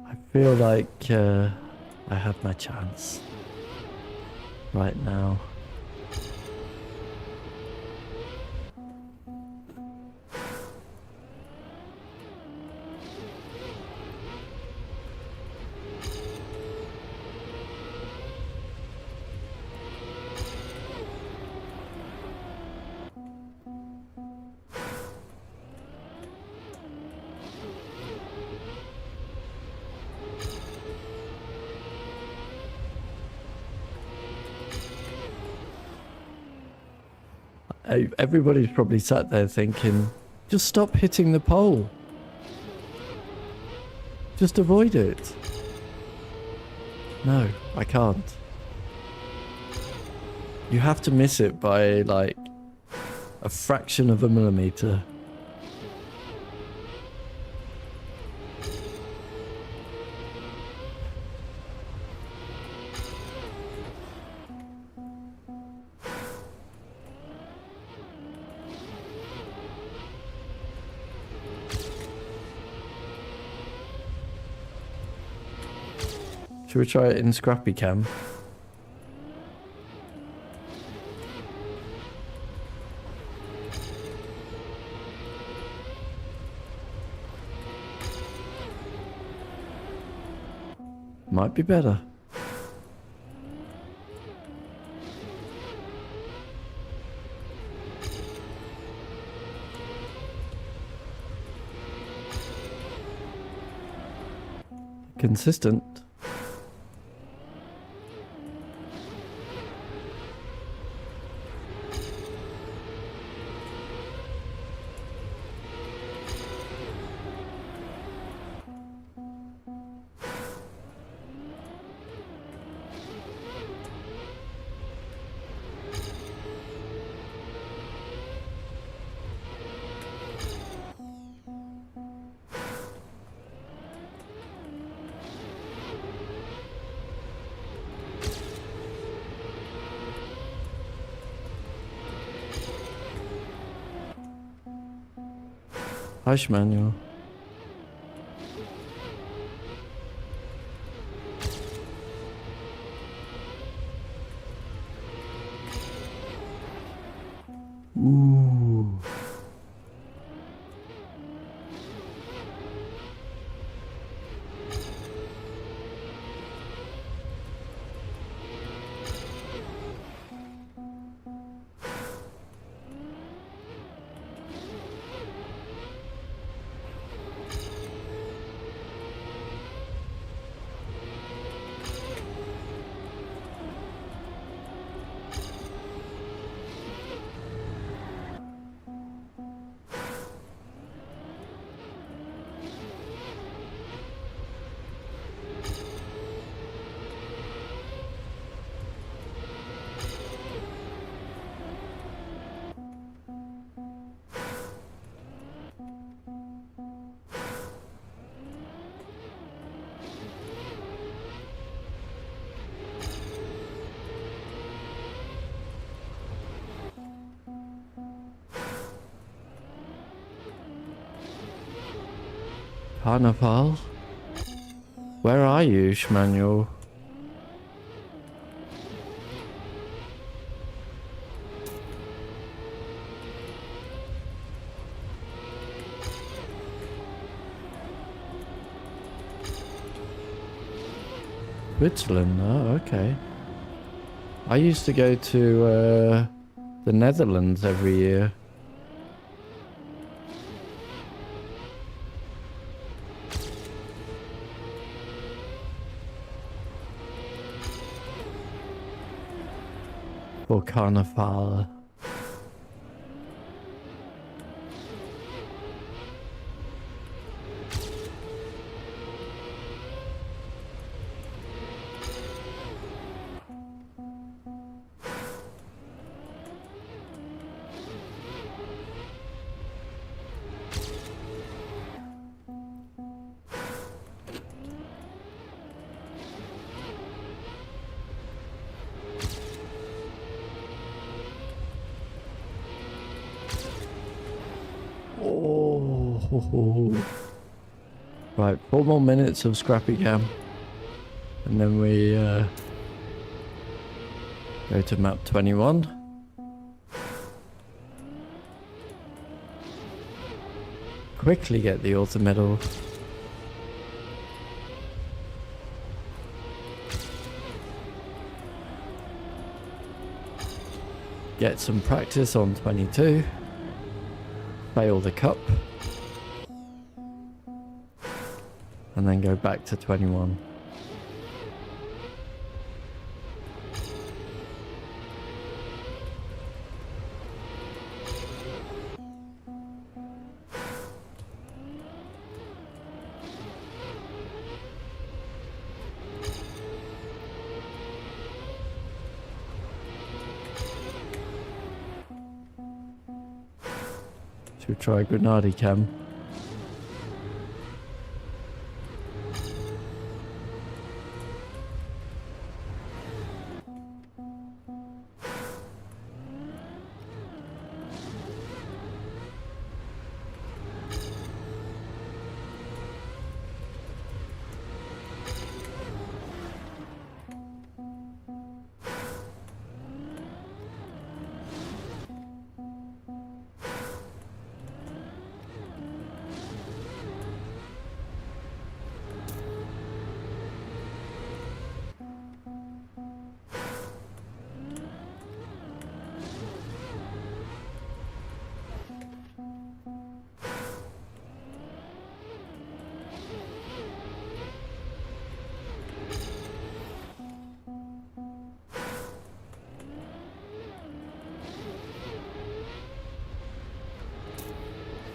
I feel like I have my chance right now. Everybody's probably sat there thinking, just stop hitting the pole. Just avoid it. No, I can't. You have to miss it by like a fraction of a millimeter. Should we try it in Scrappy Cam? Might be better. Consistent. Hush, Manuel. Ooh. Carnival? Where are you, Schmanuel? Switzerland, oh, okay. I used to go to the Netherlands every year. For Carnival. Oh. Right, 4 more minutes of Scrappy Cam. And then we go to map 21. Quickly get the auto medal. Get some practice on 22. Fail the cup. And then go back to 21. Should we try Grenadier Cam?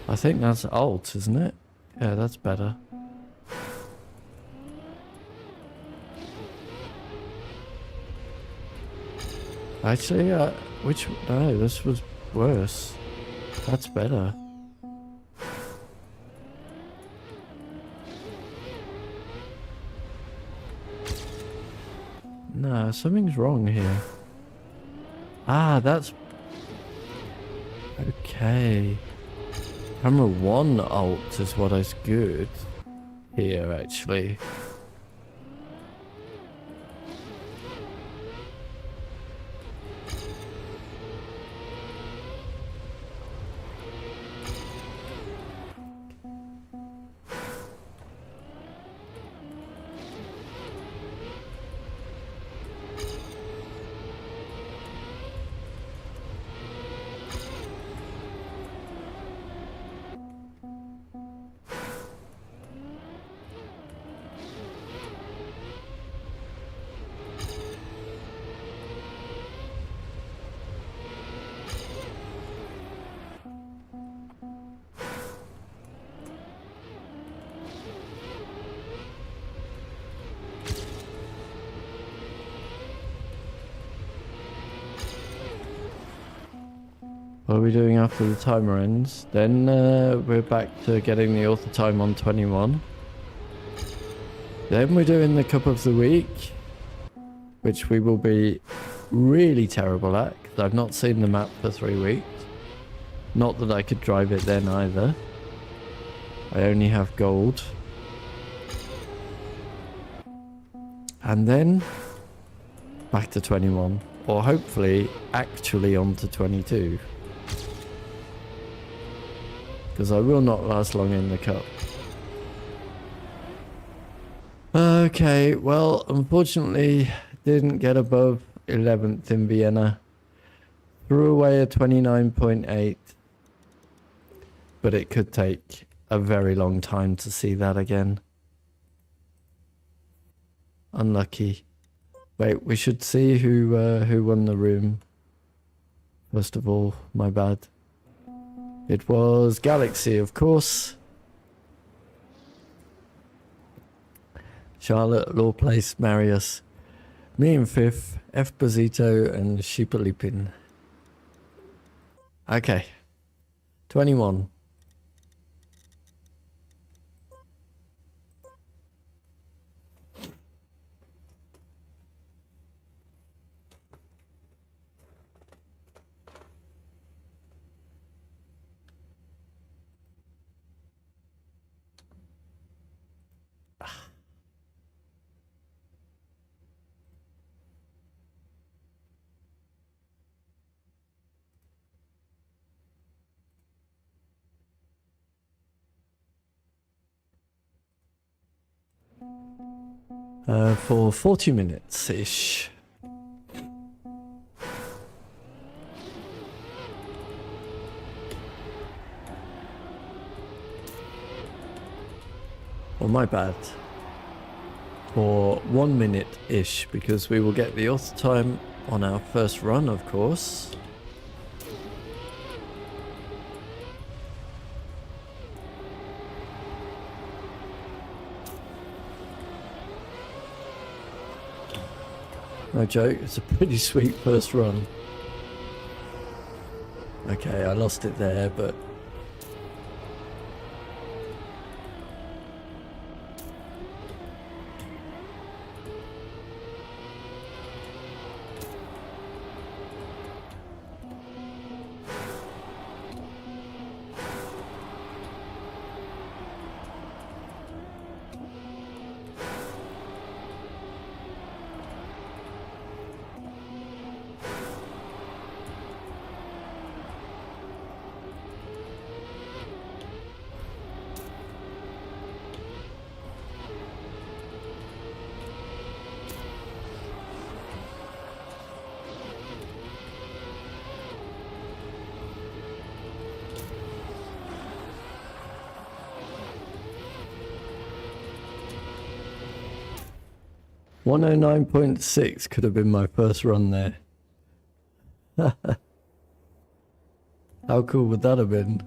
I think that's alt, isn't it? Yeah, that's better. Actually, no, this was worse. That's better. No, something's wrong here. Ah, that's... Okay. Camera 1 alt is what is good here, actually. What are we doing after the timer ends? Then we're back to getting the author time on 21. Then we're doing the Cup of the Week, which we will be really terrible at, because I've not seen the map for 3 weeks. Not that I could drive it then either. I only have gold. and then back to 21, or hopefully actually on to 22, because I will not last long in the cup. Okay, well, unfortunately didn't get above 11th in Vienna. Threw away a 29.8, but it could take a very long time to see that again. Unlucky. Wait, we should see who won the room. First of all, my bad. It was Galaxy, of course. Charlotte, Lawplace, Marius, me in 5th, F. Bozito, and Sheepalipin. Okay. 21. For 40 minutes-ish. Well, my bad. For 1 minute-ish, because we will get the auto time on our first run, of course. No joke, it's a pretty sweet first run. Okay, I lost it there, but... .109.6 could have been my first run there. How cool would that have been?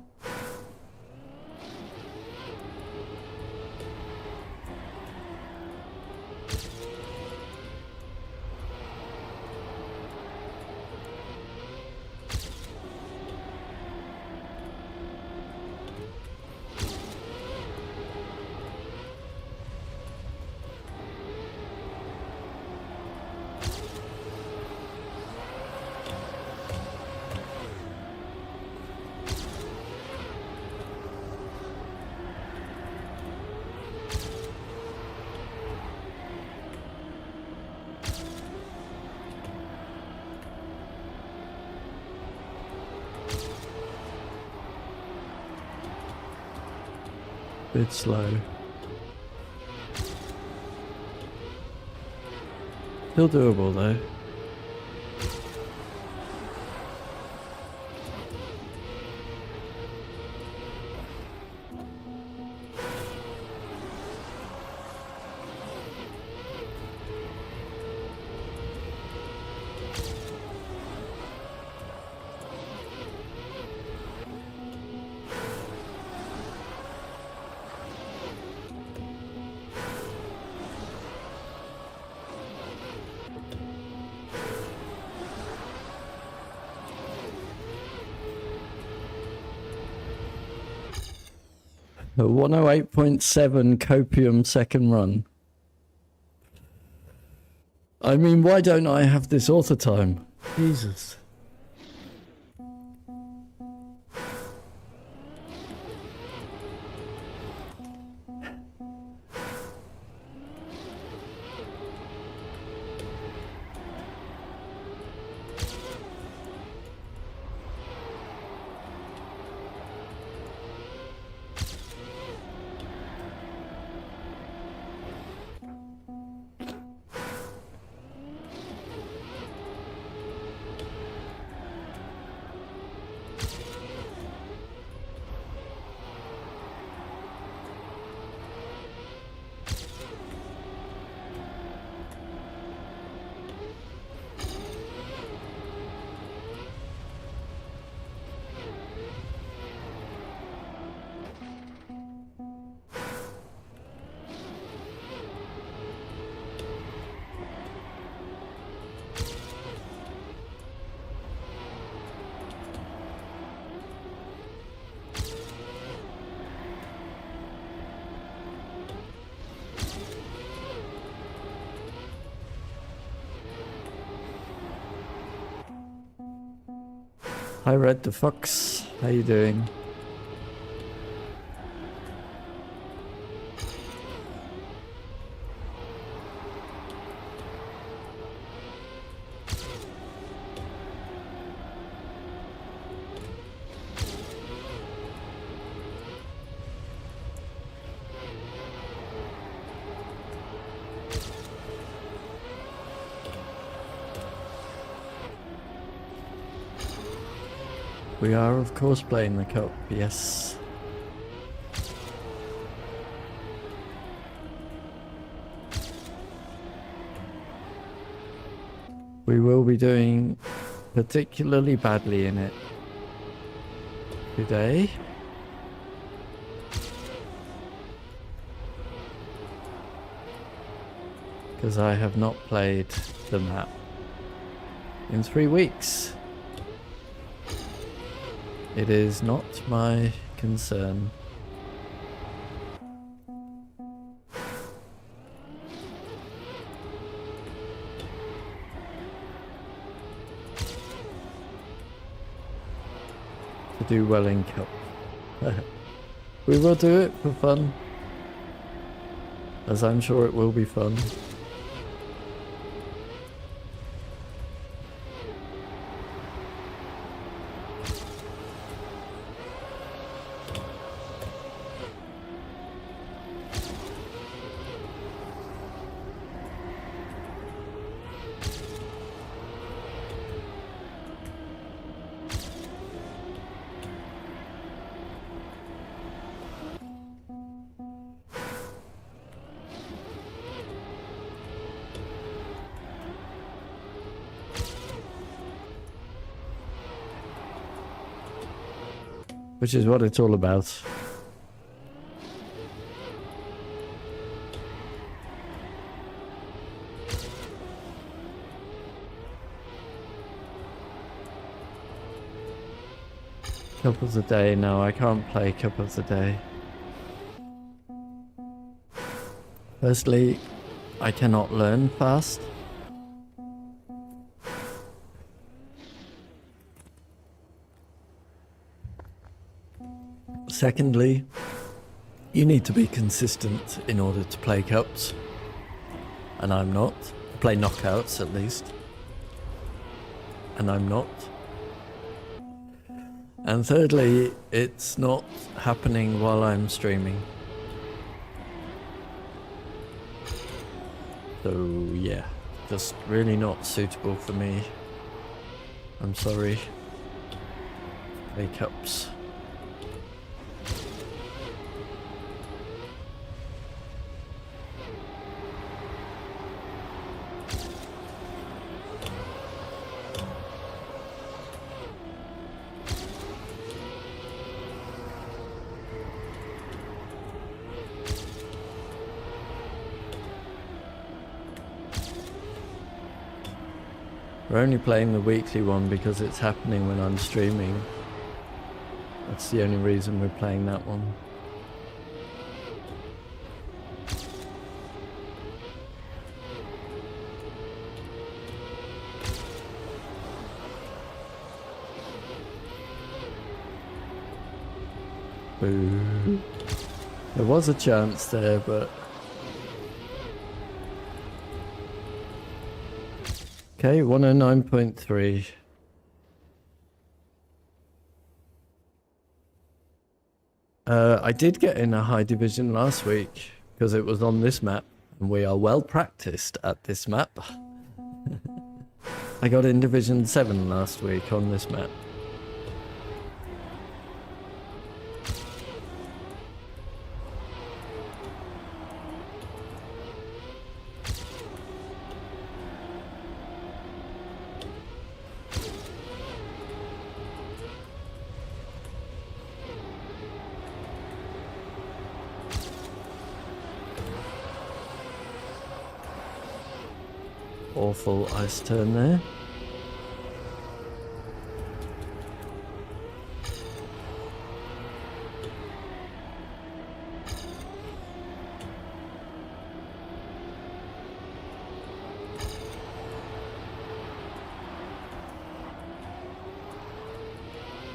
Bit slow. Still doable though. A 108.7 copium second run. I mean, why don't I have this auto time? Jesus. Hi Red the Fox, how you doing? We are of course playing the cup, yes. We will be doing particularly badly in it today. Because I have not played the map in 3 weeks. It is not my concern. To do well in cup. We will do it for fun. As I'm sure it will be fun. Which is what it's all about. Cup of the day, no, I can't play Cup of the day. Firstly, I cannot learn fast. Secondly, you need to be consistent in order to play cups. And I'm not. Play knockouts at least. And I'm not. And thirdly, it's not happening while I'm streaming. So yeah, just really not suitable for me. I'm sorry. Play cups. We're only playing the weekly one because it's happening when I'm streaming. That's the only reason we're playing that one. Boo. There was a chance there, but... Okay, 109.3. I did get in a high division last week because it was on this map and we are well practiced at this map. I got in Division 7 last week on this map. Awful ice turn there.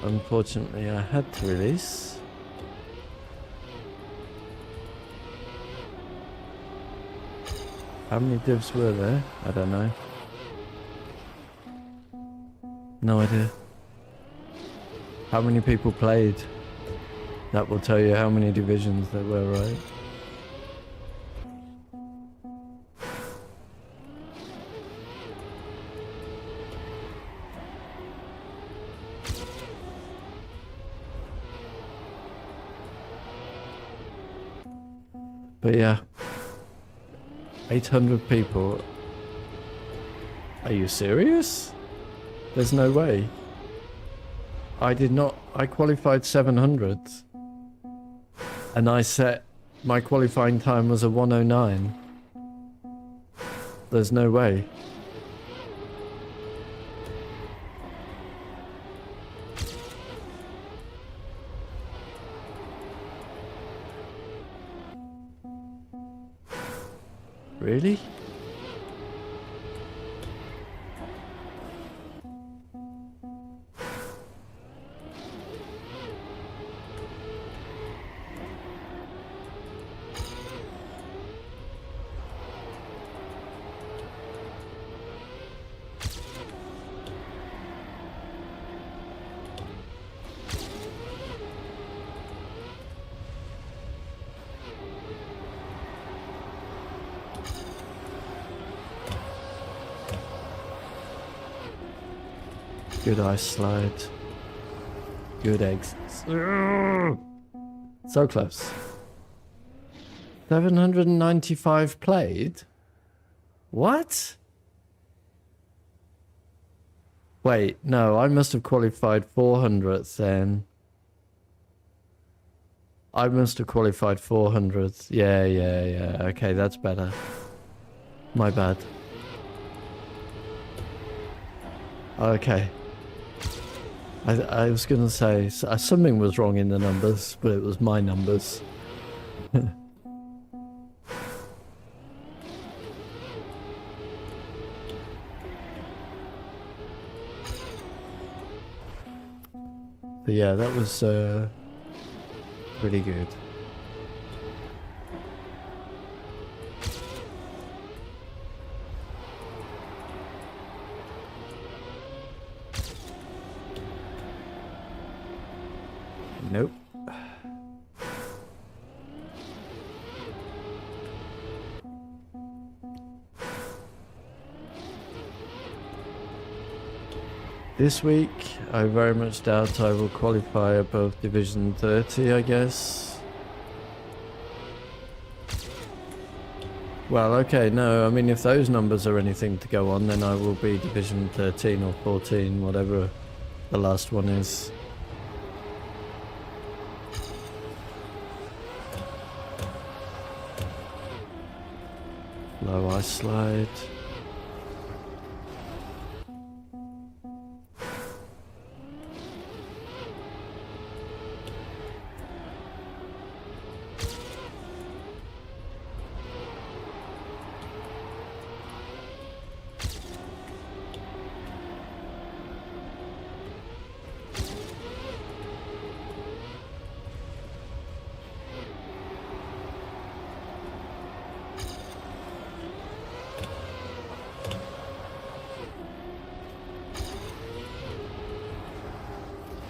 unfortunately I had to release. How many divs were there? I don't know. No idea. How many people played? That will tell you how many divisions there were, right? But yeah, 800 people. Are you serious? There's no way. I did not. I qualified 700. And I set my qualifying time was a 109. There's no way. Really? Good ice slide. Good eggs. So close. 795 played? What? Wait, no, I must have qualified 400th then. I must have qualified 400th. Yeah. Okay, that's better. My bad. Okay. I was going to say, something was wrong in the numbers, but it was my numbers. But yeah, that was pretty good. Nope. This week, I very much doubt I will qualify above Division 30, I guess. Well, okay, no, I mean, if those numbers are anything to go on, then I will be Division 13 or 14, whatever the last one is. Low ice slide.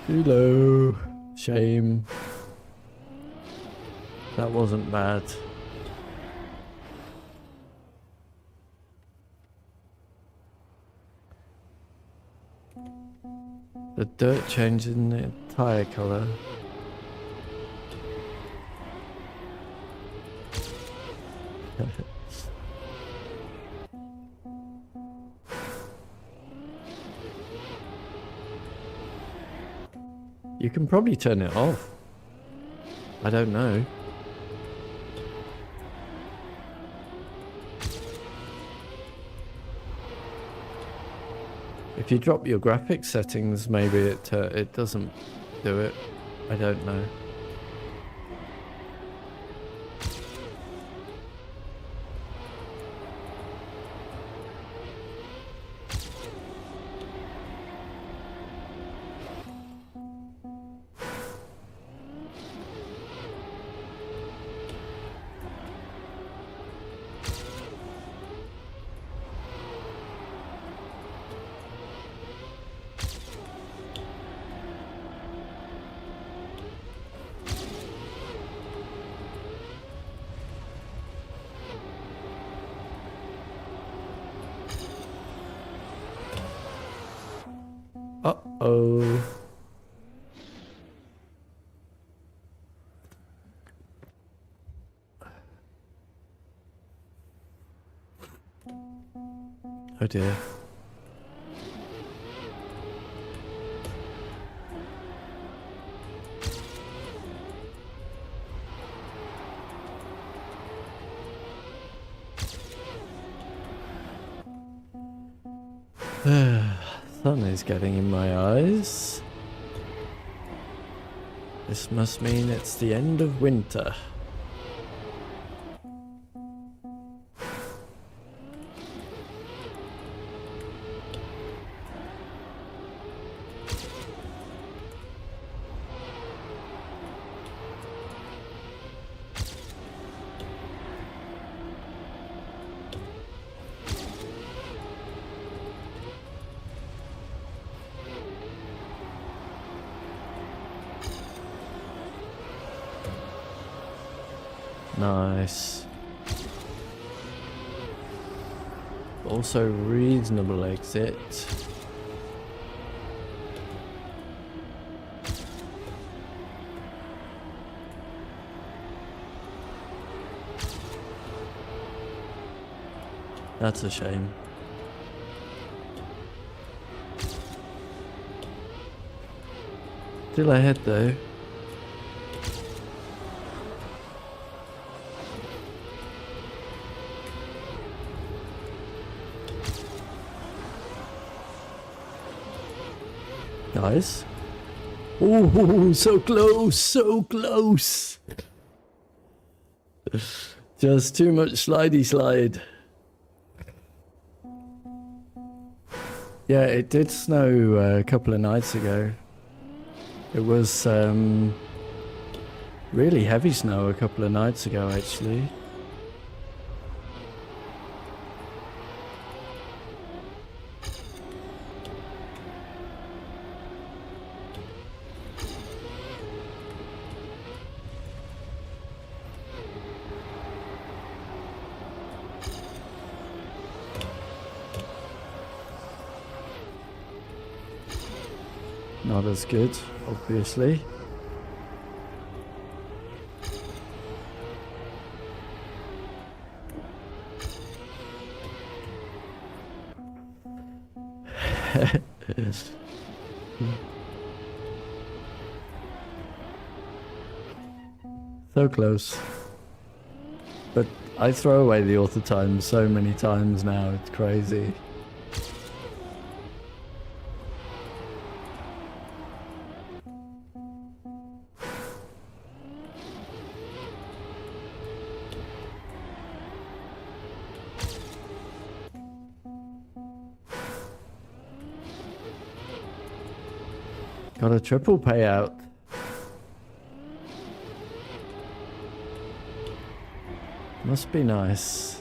Too low. Shame. That wasn't bad. The dirt changed in the tyre colour. You can probably turn it off. I don't know. If you drop your graphics settings, maybe it doesn't do it. I don't know. Uh-oh. Oh dear. Sun is getting in my eyes. This must mean it's the end of winter. Nice. Also reasonable exit. That's a shame. Still ahead though. Nice. Oh, so close, so close. Just too much slidey slide. Yeah, it did snow a couple of nights ago. It was really heavy snow a couple of nights ago, actually. Not as good, obviously. So close. But I throw away the auto time so many times now, it's crazy. Got a triple payout. Must be nice.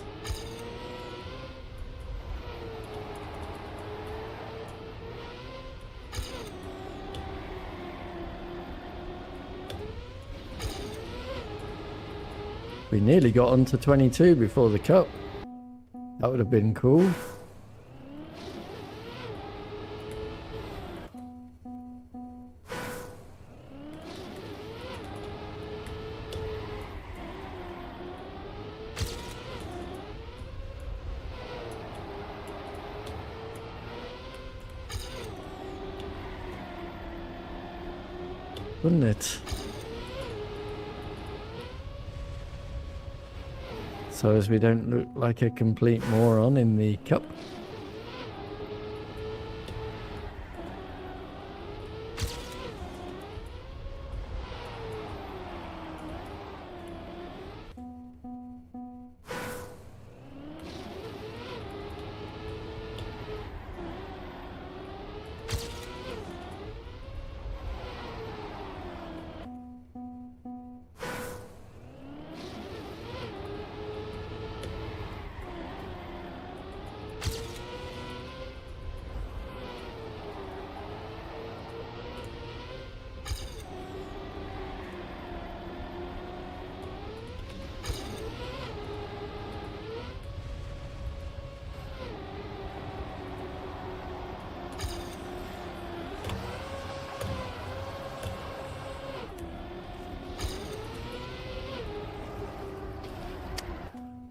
We nearly got onto 22 before the cup. That would have been cool. Wouldn't it? So as we don't look like a complete moron in the cup.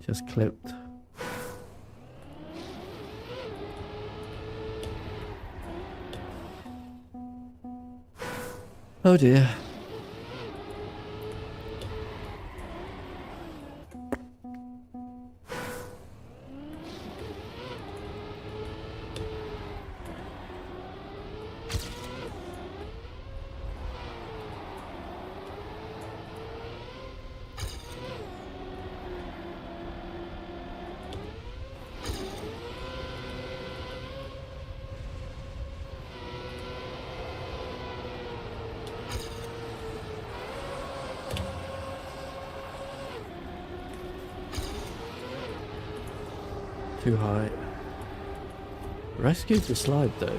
Just clipped. Oh dear. Too high. Rescued the slide though.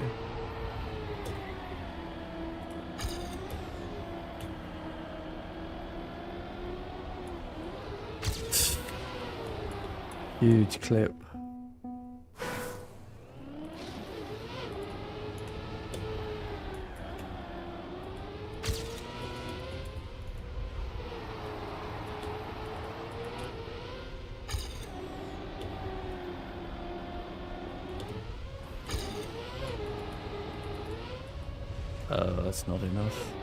Huge clip. Oh, that's not enough.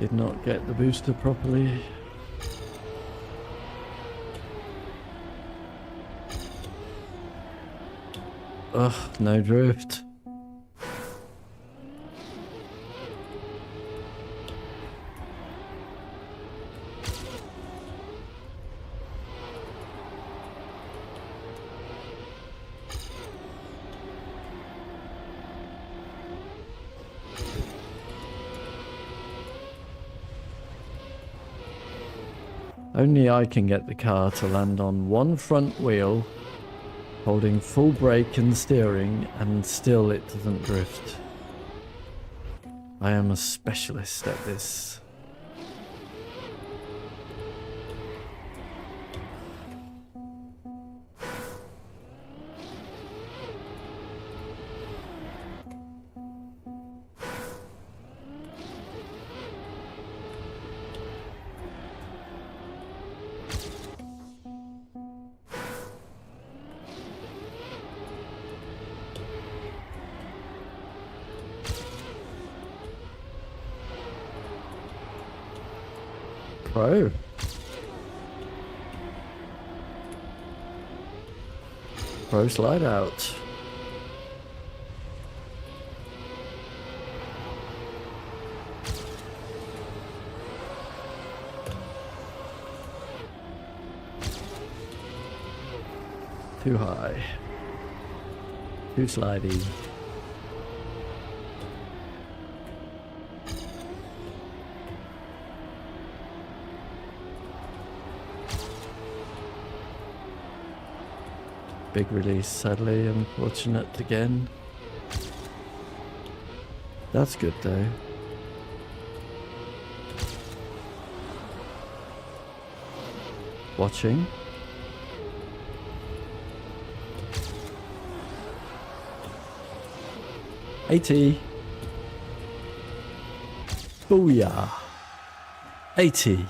Did not get the booster properly. Ugh, no drift. Only I can get the car to land on one front wheel, holding full brake and steering, and still it doesn't drift. I am a specialist at this. Pro. Pro slide out. Too high. Too slidey. Big release, sadly, unfortunate again. That's good though. Watching. AT. Booyah. 80.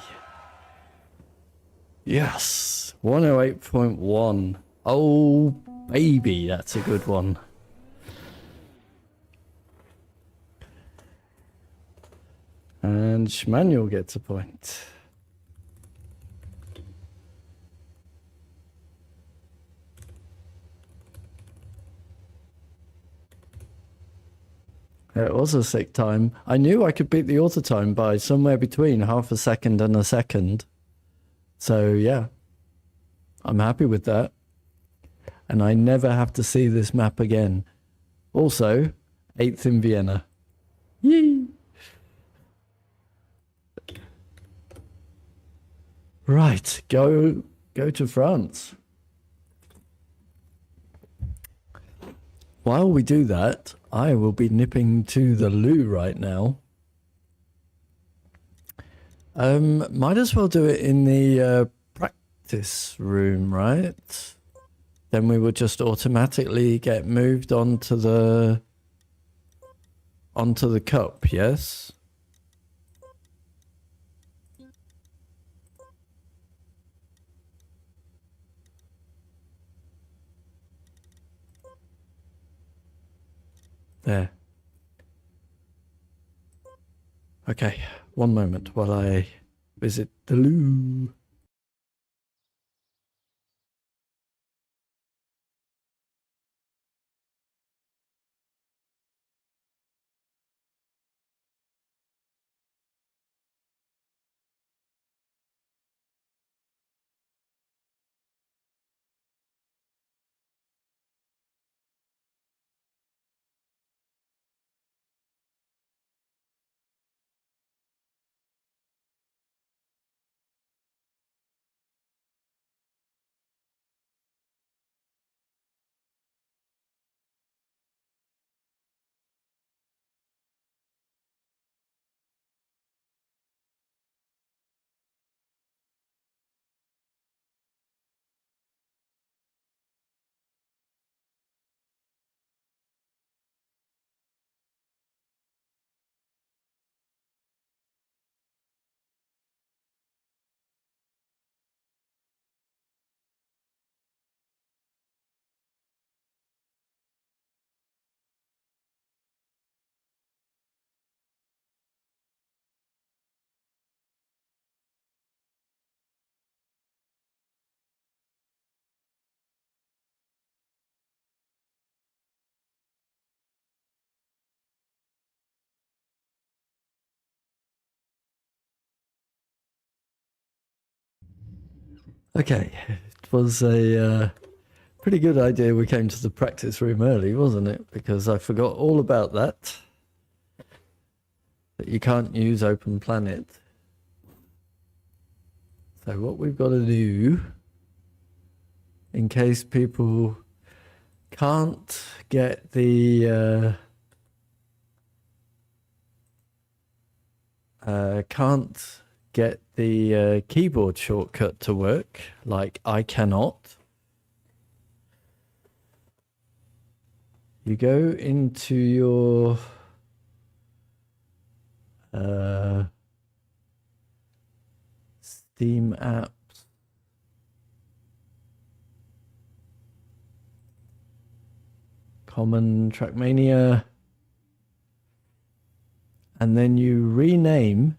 Yes. 108.1. Oh, baby, that's a good one. And Schmanuel gets a point. It was a sick time. I knew I could beat the auto time by somewhere between half a second and a second. So, yeah, I'm happy with that. And I never have to see this map again. Also, 8th in Vienna. Yee! Right, go to France. While we do that, I will be nipping to the loo right now. Might as well do it in the practice room, right? Then we would just automatically get moved on to the onto the cup, yes? There. Okay, one moment while I visit the loo. Okay, it was a pretty good idea we came to the practice room early, wasn't it? Because I forgot all about that. That you can't use Open Planet. So what we've got to do, in case people can't get the keyboard shortcut to work, like I cannot, you go into your Steam apps, Common, Trackmania, and then you rename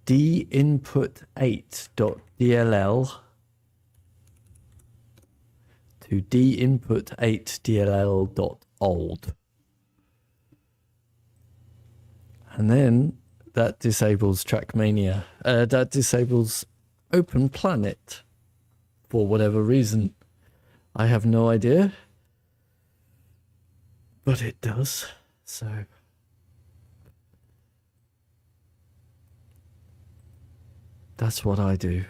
dinput8.dll to dinput8dll.old. And then that disables Trackmania. That disables Open Planet for whatever reason. I have no idea. But it does. So that's what I do.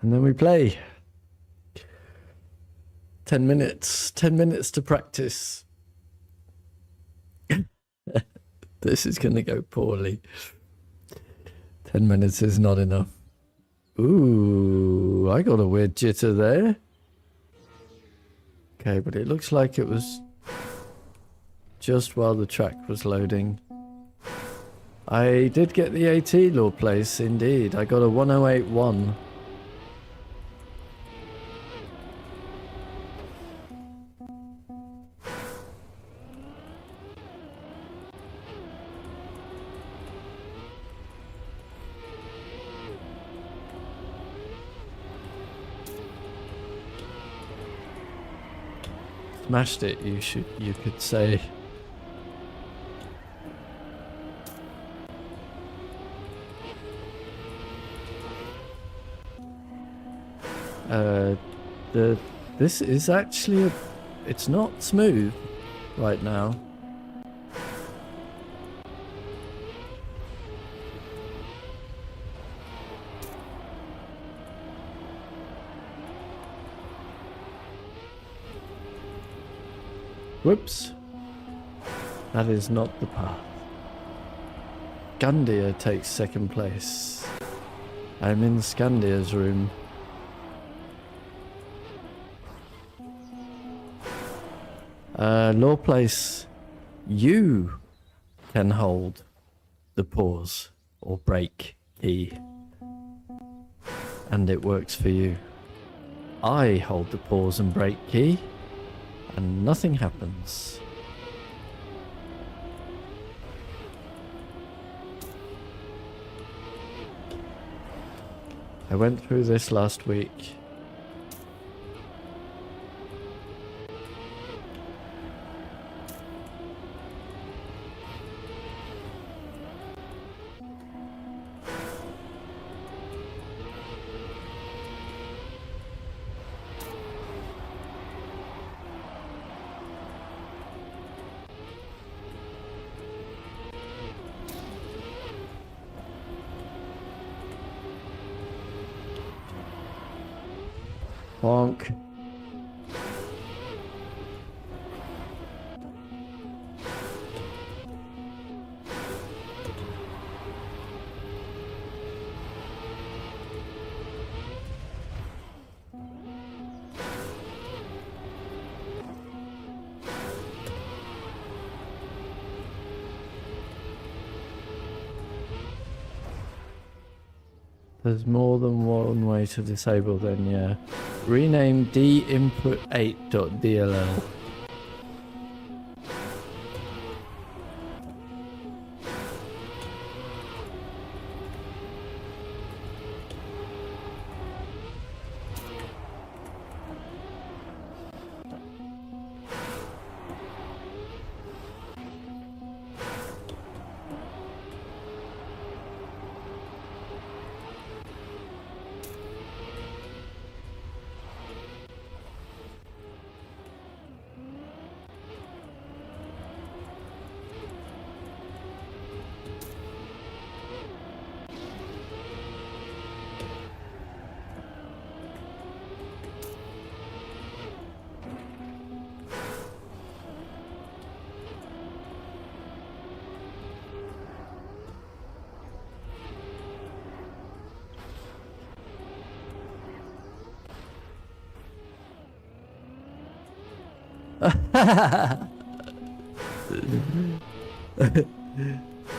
And then we play. 10 minutes. 10 minutes to practice. This is going to go poorly. 10 minutes is not enough. Ooh, I got a weird jitter there. Okay, but it looks like it was just while the track was loading. I did get the AT law place, indeed. I got a 1081. Smashed it, you could say. This is actually it's not smooth right now. Whoops. That is not the path. Scandia takes second place. I'm in Scandia's room. Law Place, you can hold the pause or break key. And it works for you. I hold the pause and break key, and nothing happens. I went through this last week. Bonk. There's more than one way to disable then, yeah. Rename dinput8.dll.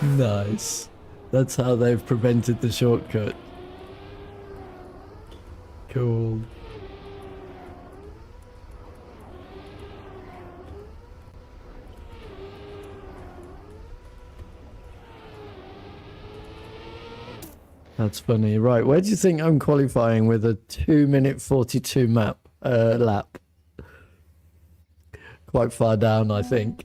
Nice. That's how they've prevented the shortcut. Cool. That's funny. Right, where do you think I'm qualifying with a 2-minute 42 lap? Quite far down, I think.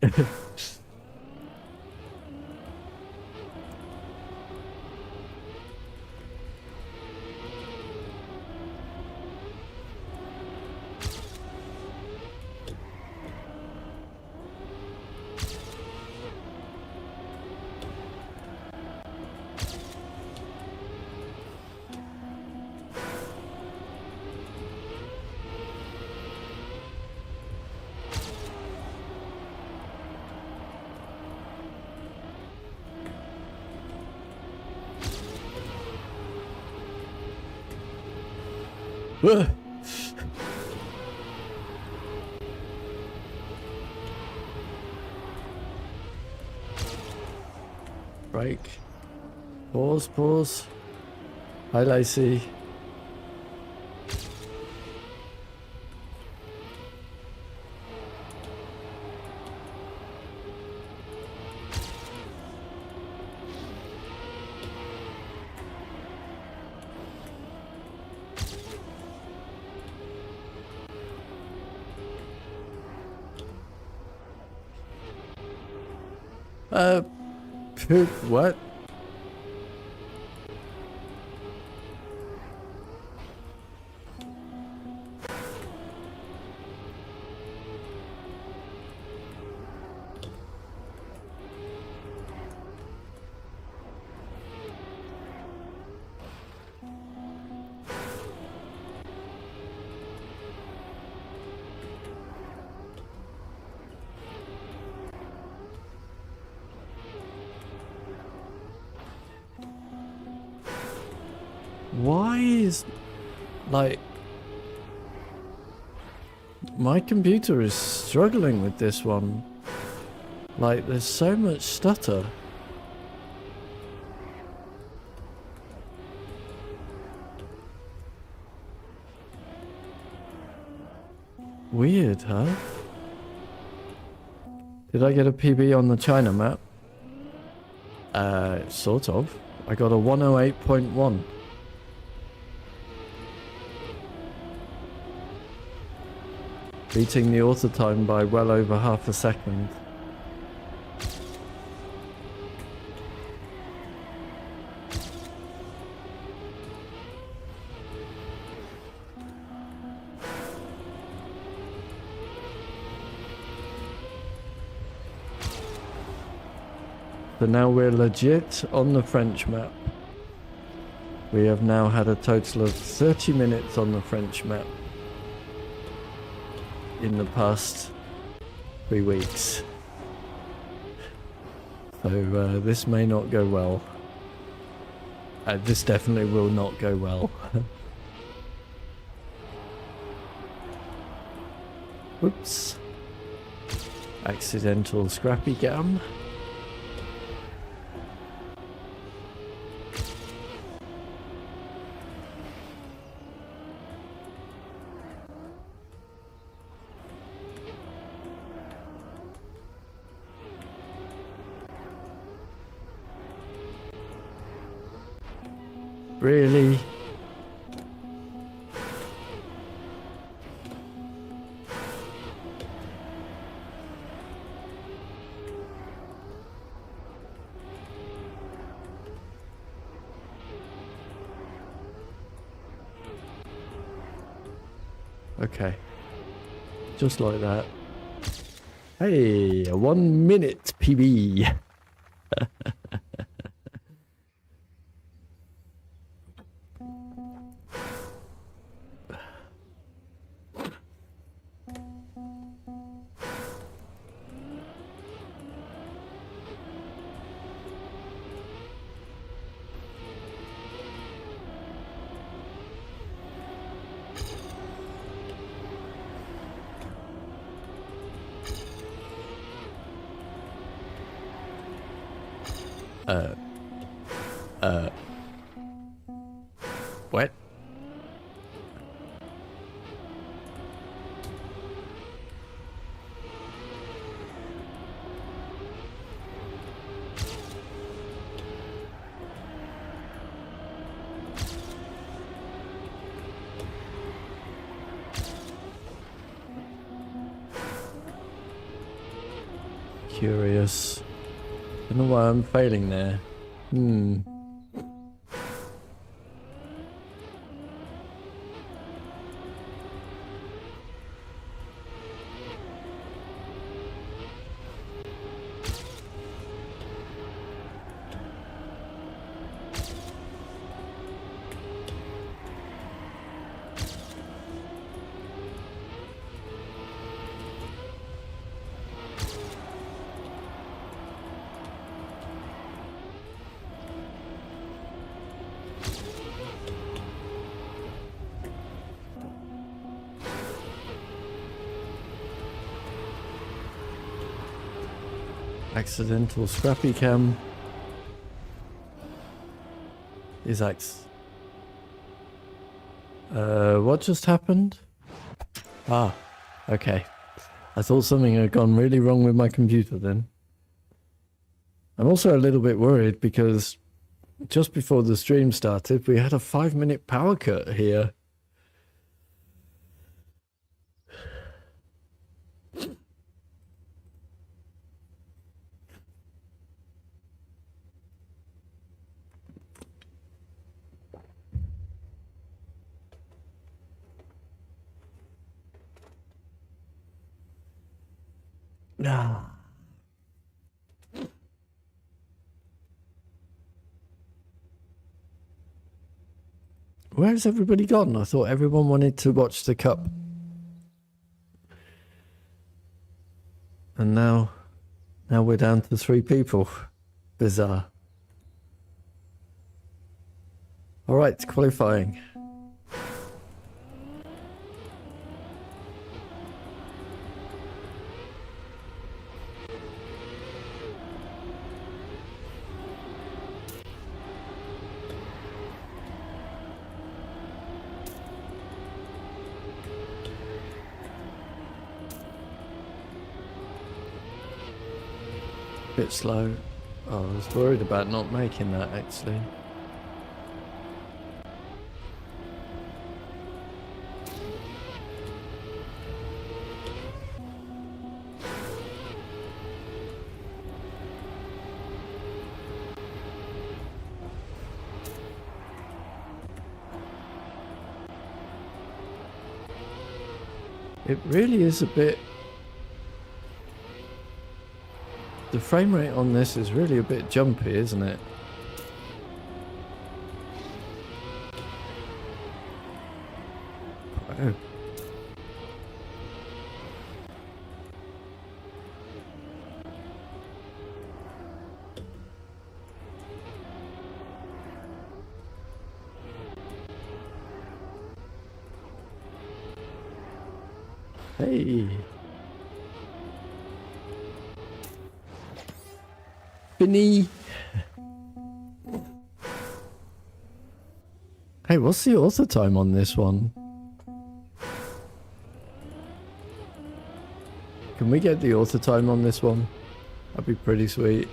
Break. Pause. Hi, Lacey. Poop, what? Why is, like, my computer is struggling with this one. Like, there's so much stutter. Weird, huh? Did I get a PB on the China map? Sort of. I got a 108.1. Beating the author time by well over half a second. So now we're legit on the French map. We have now had a total of 30 minutes on the French map in the past 3 weeks. So this may not go well. This definitely will not go well. Whoops. Accidental scrappy gum. Really? Okay. Just like that. Hey, a 1 minute PB. What? Curious. Don't know why I'm failing there. Accidental scrappy cam is what just happened? Ah, okay. I thought something had gone really wrong with my computer then. I'm also a little bit worried because just before the stream started, we had a 5-minute power cut here. Ah. Where's everybody gone? I thought everyone wanted to watch the cup. And now we're down to 3 people. Bizarre. All right, qualifying. Bit slow. Oh, I was worried about not making that actually. It really is a bit... The frame rate on this is really a bit jumpy, isn't it? Oh. Hey. Finny. Hey, what's the author time on this one? Can we get the author time on this one? That'd be pretty sweet.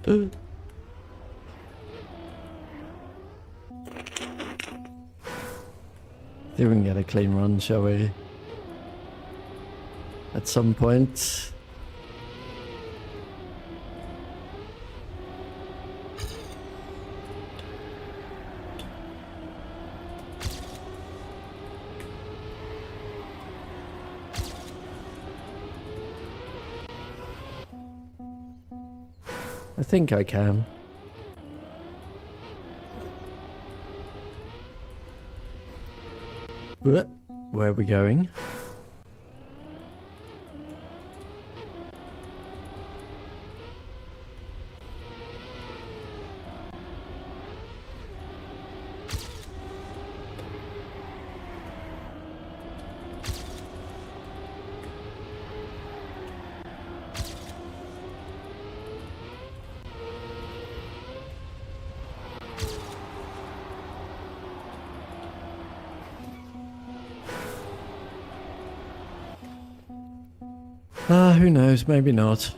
See if we can get a clean run, shall we? At some point. I think I can. Where are we going? Who knows? Maybe not.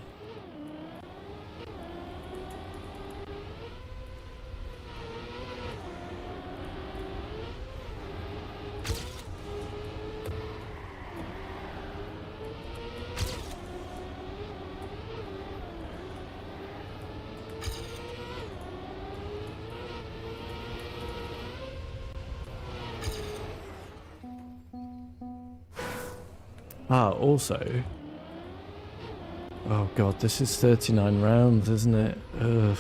Also... Oh god, this is 39 rounds, isn't it? Ugh.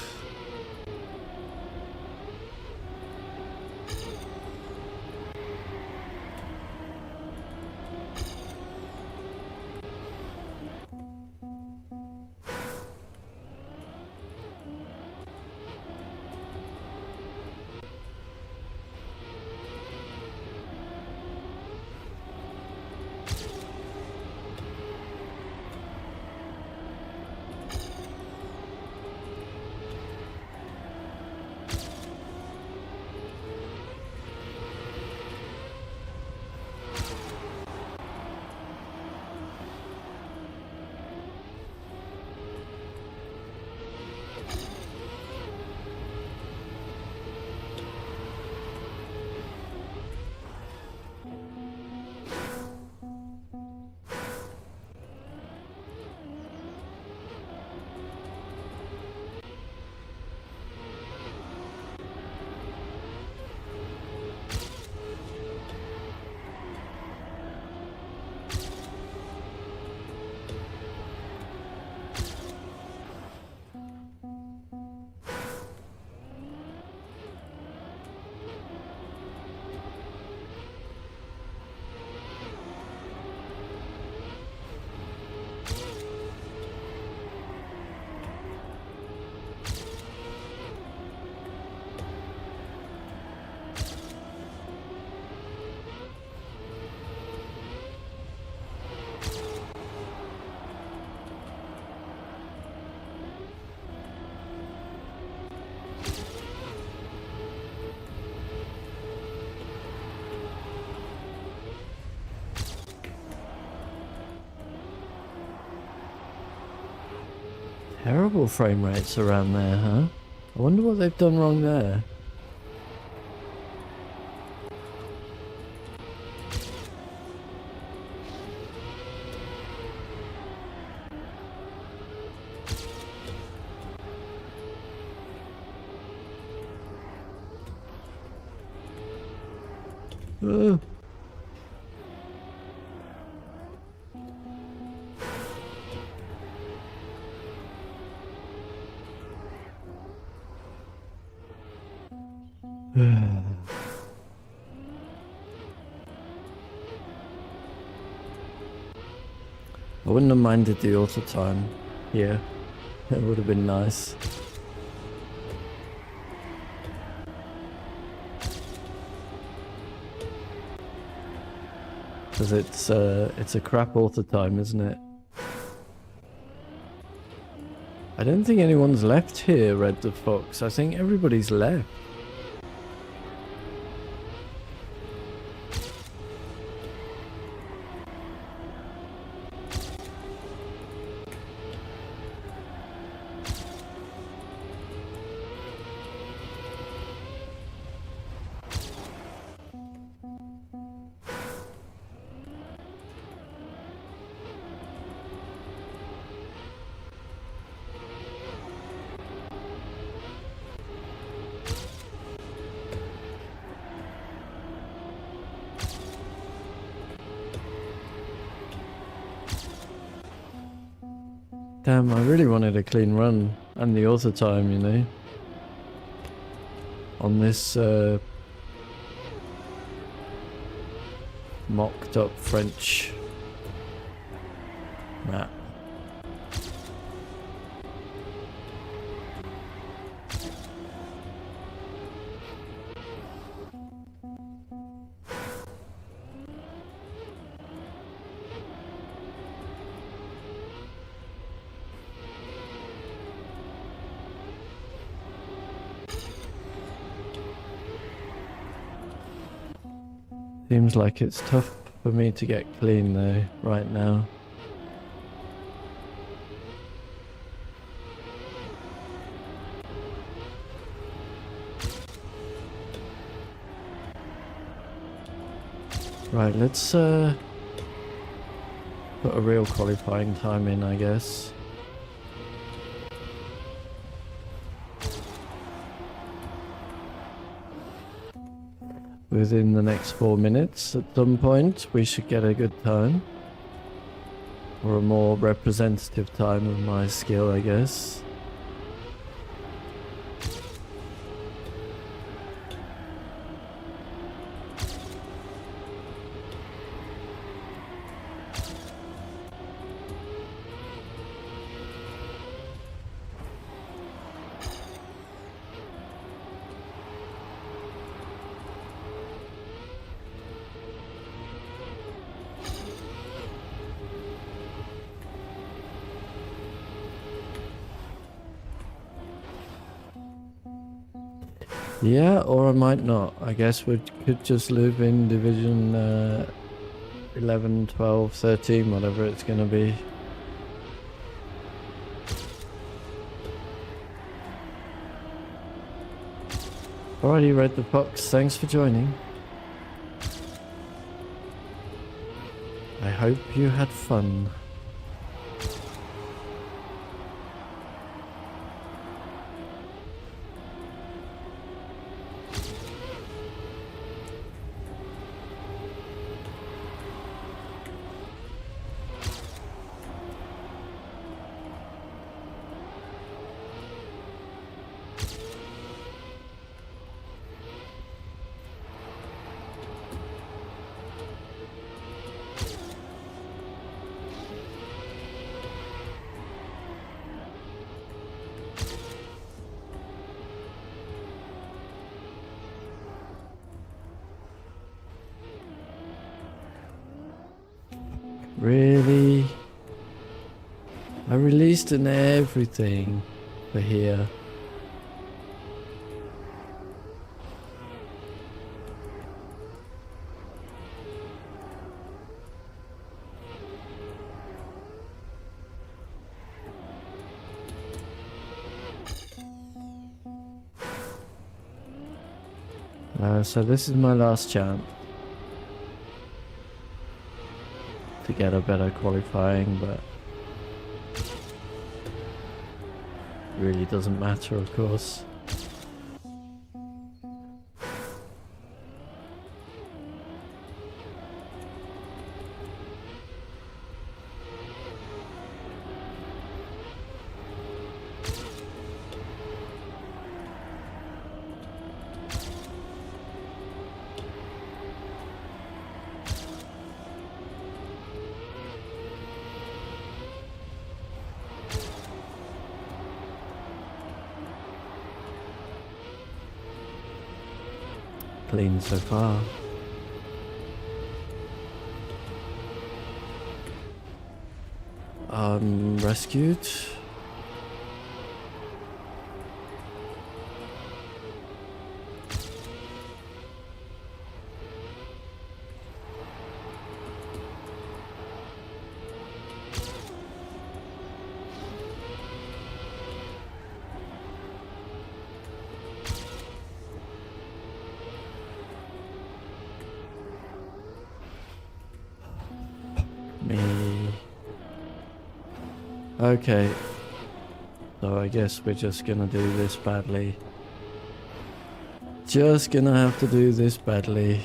Terrible frame rates around there, huh? I wonder what they've done wrong there. Ugh. I wouldn't have minded the auto time here. It would have been nice. Because it's a crap auto time, isn't it? I don't think anyone's left here, Red the Fox. I think everybody's left. Damn, I really wanted a clean run and the auto time, you know, on this mocked up French map. Seems like it's tough for me to get clean though, right now. Right, let's put a real qualifying time in, I guess. Within the next 4 minutes, at some point, we should get a good time. Or a more representative time of my skill, I guess. Yeah, or I might not. I guess we could just live in Division 11, 12, 13, whatever it's going to be. Alrighty, Red the Fox, thanks for joining. I hope you had fun. Really? I released and everything for here. So this is my last chance to get a better qualifying, but really doesn't matter, of course. Clean so far. Rescued. Okay, so I guess we're just gonna do this badly. Just gonna have to do this badly.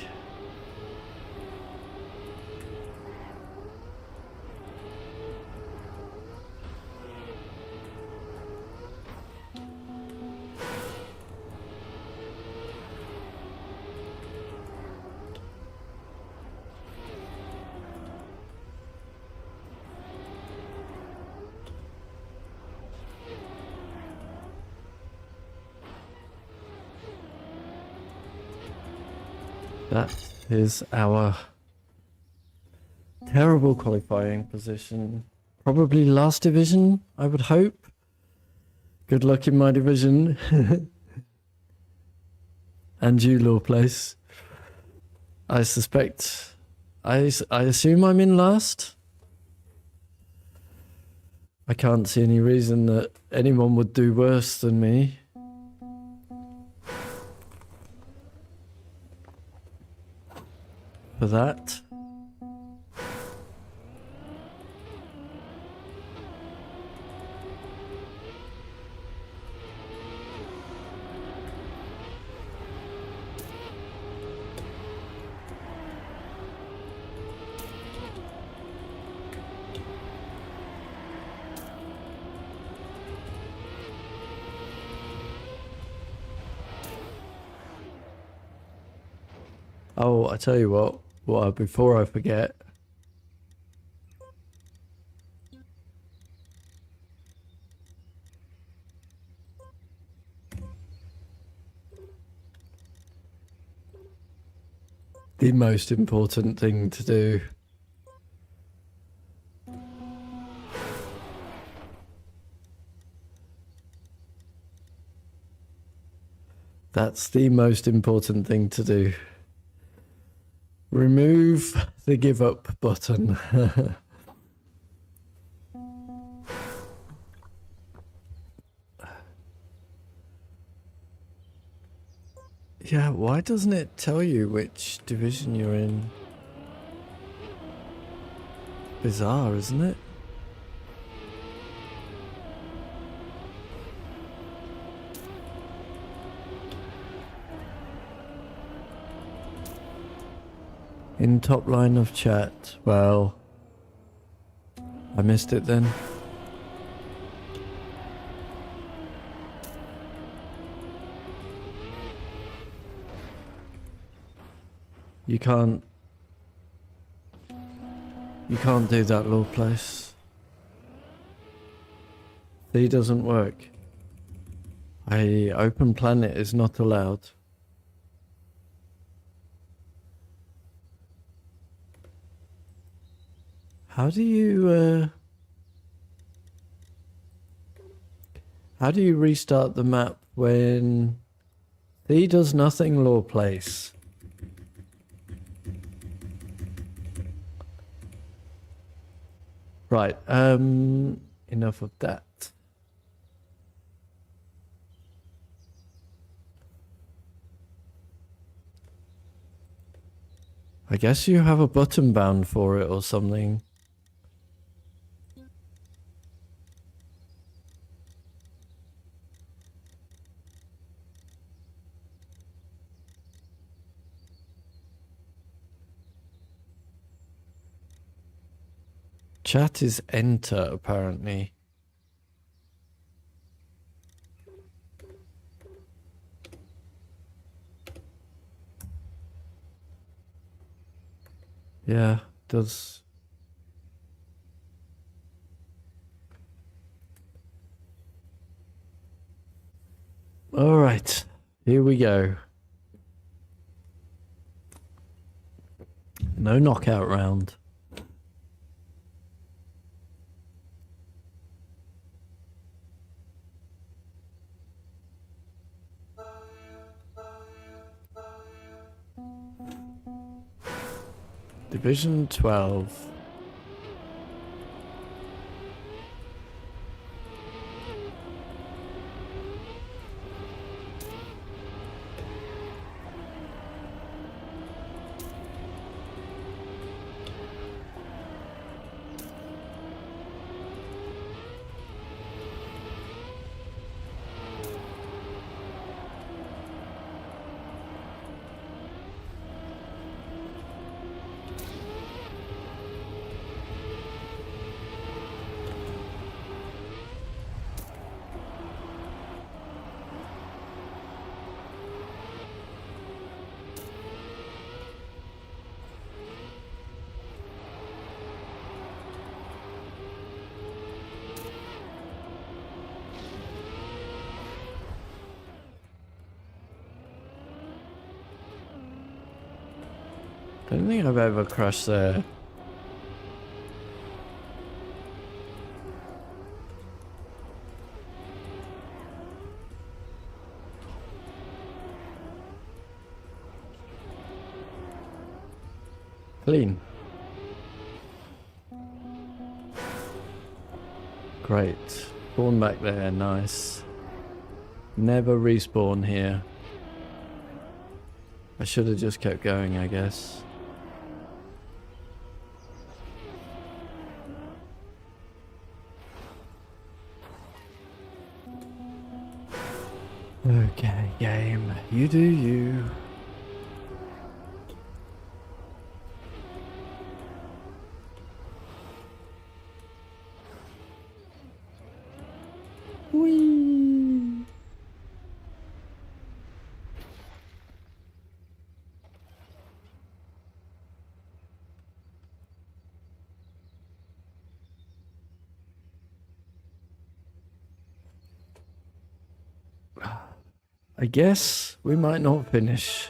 That is our terrible qualifying position. Probably last division, I would hope. Good luck in my division. And you, Law Place. I suspect... I assume I'm in last? I can't see any reason that anyone would do worse than me. for that. Oh, I tell you what, before I forget, the most important thing to do. That's the most important thing to do. Remove the give up button. Yeah, why doesn't it tell you which division you're in? Bizarre, isn't it? In top line of chat. Well, I missed it then. You can't do that, Lord Place. C doesn't work. A open planet is not allowed. How do you restart the map when C does nothing, Lord Place? Right, enough of that. I guess you have a button bound for it or something. Chat is enter, apparently. Yeah, does. All right, here we go. No knockout round. Division 12. I don't think I've ever crashed there. Clean. Great. Spawn back there, nice. Never respawn here. I should have just kept going, I guess. Okay, game. You do you. Whee! I guess we might not finish.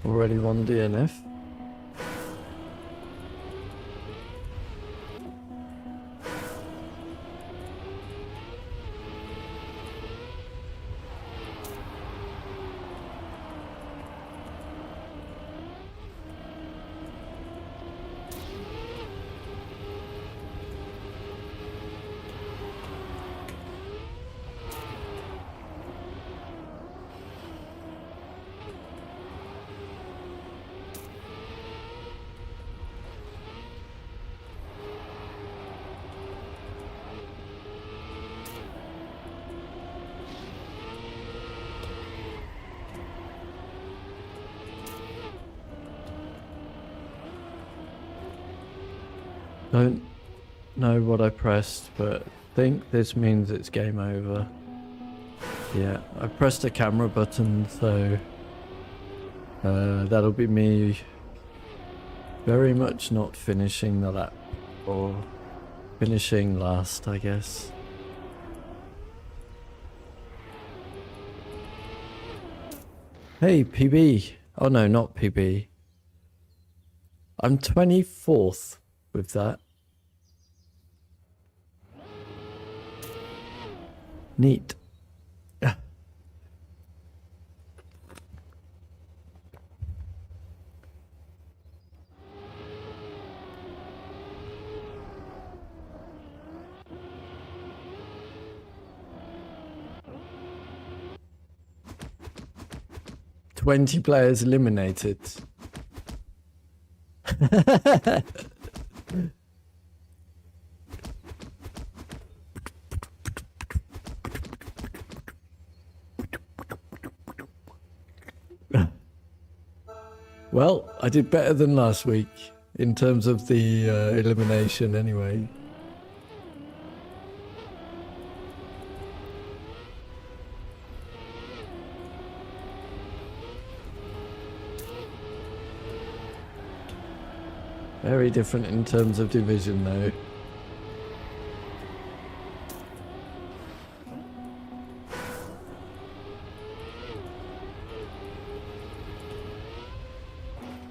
Already won DNF. Don't know what I pressed, but think this means it's game over. Yeah, I pressed a camera button, so that'll be me very much not finishing the lap, or finishing last, I guess. Hey, PB. Oh no, not PB. I'm 24th with that. Neat. 20 players eliminated. Well, I did better than last week in terms of the elimination anyway. Very different in terms of division though.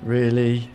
Really?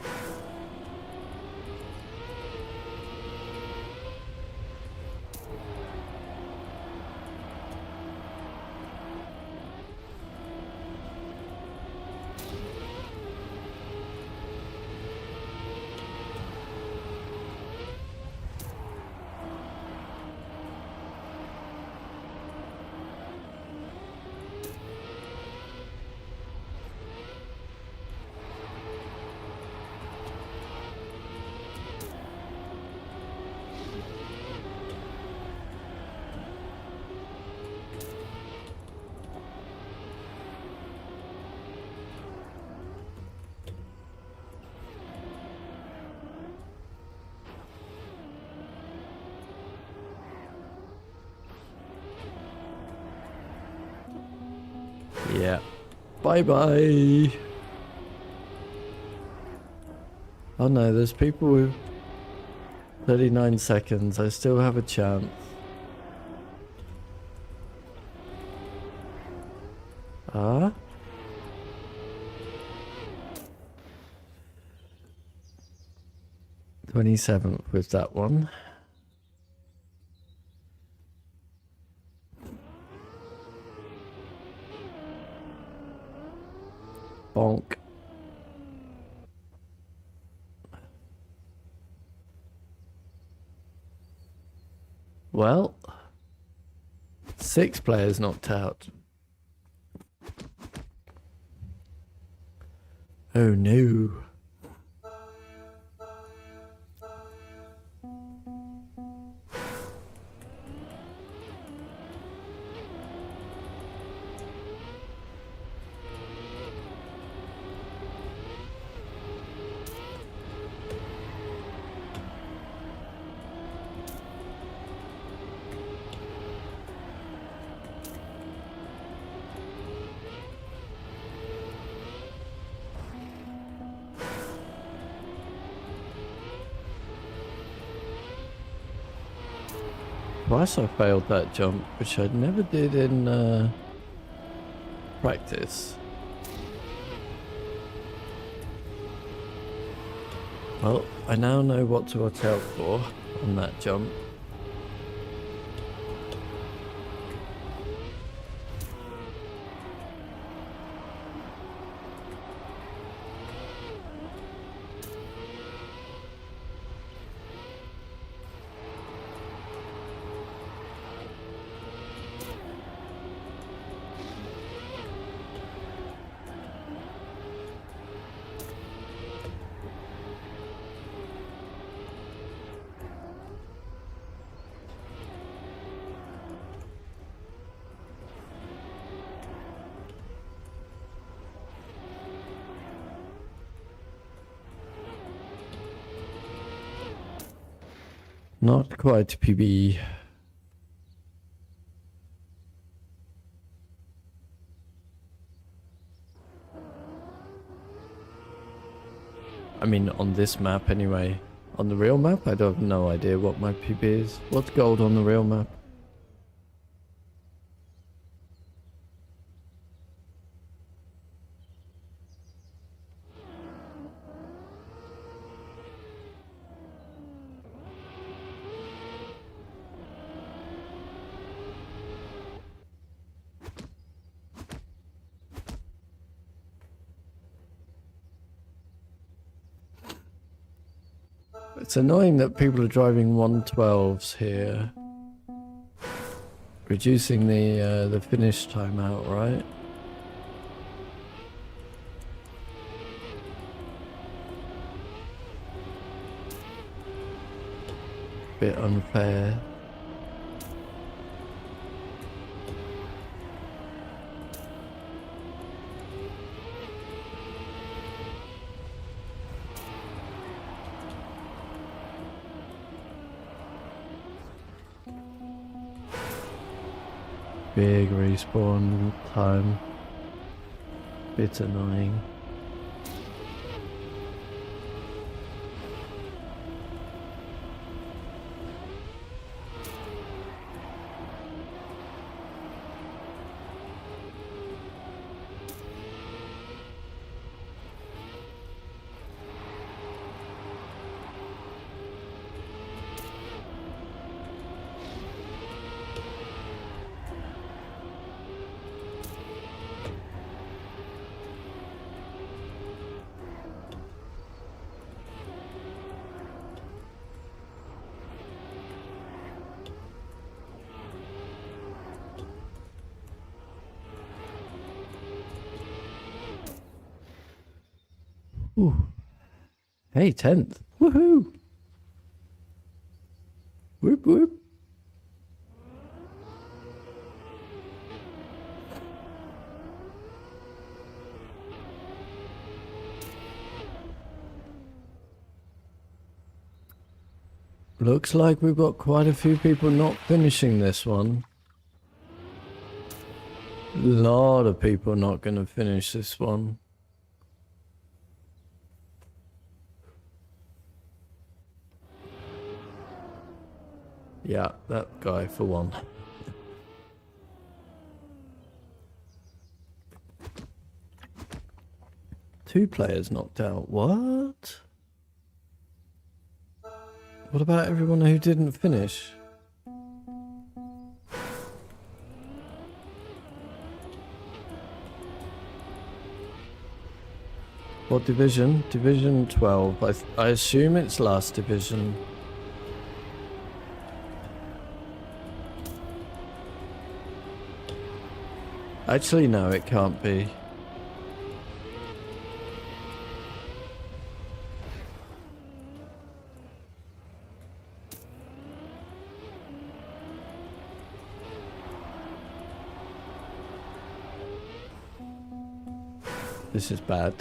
Yeah. Bye-bye. Oh no, there's people with 39 seconds. I still have a chance. Ah? 27th with that one. Bonk. Well, 6 players knocked out. Oh no. Twice I failed that jump, which I never did in practice. Well, I now know what to watch out for on that jump. Not quite PB. I mean, on this map anyway. On the real map, I don't have no idea what my PB is. What's gold on the real map? It's annoying that people are driving 112s here. Reducing the finish time out, right? Bit unfair. Big respawn time. Bit annoying. Ooh. Hey, 10th. Woohoo! Whoop whoop. Looks like we've got quite a few people not finishing this one. A lot of people not going to finish this one. Yeah, that guy for one. Two players knocked out. What? What about everyone who didn't finish? What division? Division 12. I assume it's last division. Actually, no, it can't be. This is bad.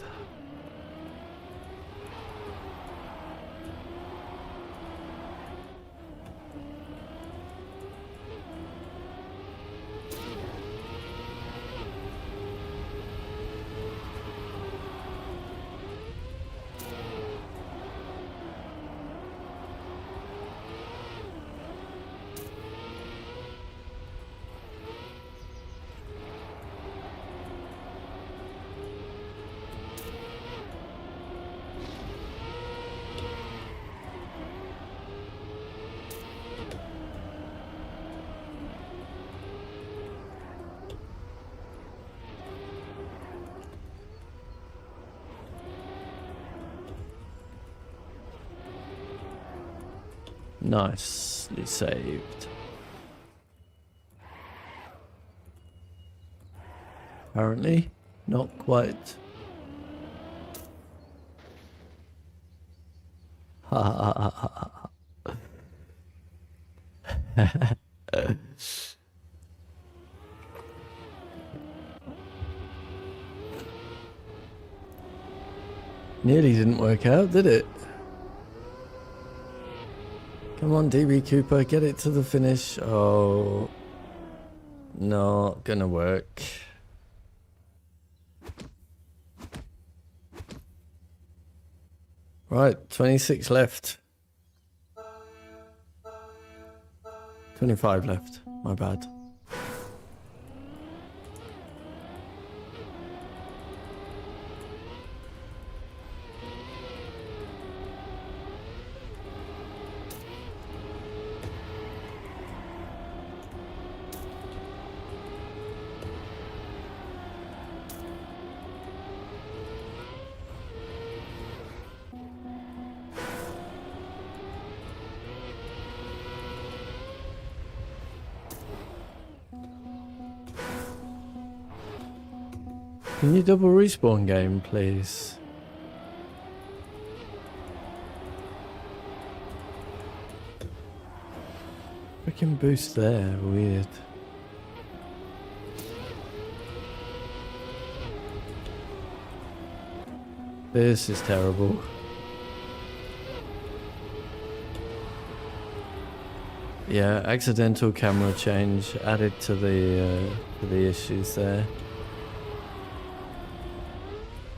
Nicely saved. Apparently, not quite. Ha ha ha ha ha. Nearly didn't work out, did it? Come on, DB Cooper, get it to the finish. Oh, not gonna work. Right, 26 left. 25 left, my bad. Can you double respawn game, please? Freaking boost there, weird. This is terrible. Yeah, accidental camera change added to the issues there.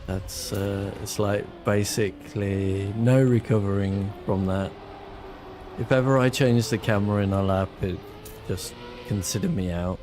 That's it's like basically no recovering from that. If ever I change the camera in a lap, it just consider me out.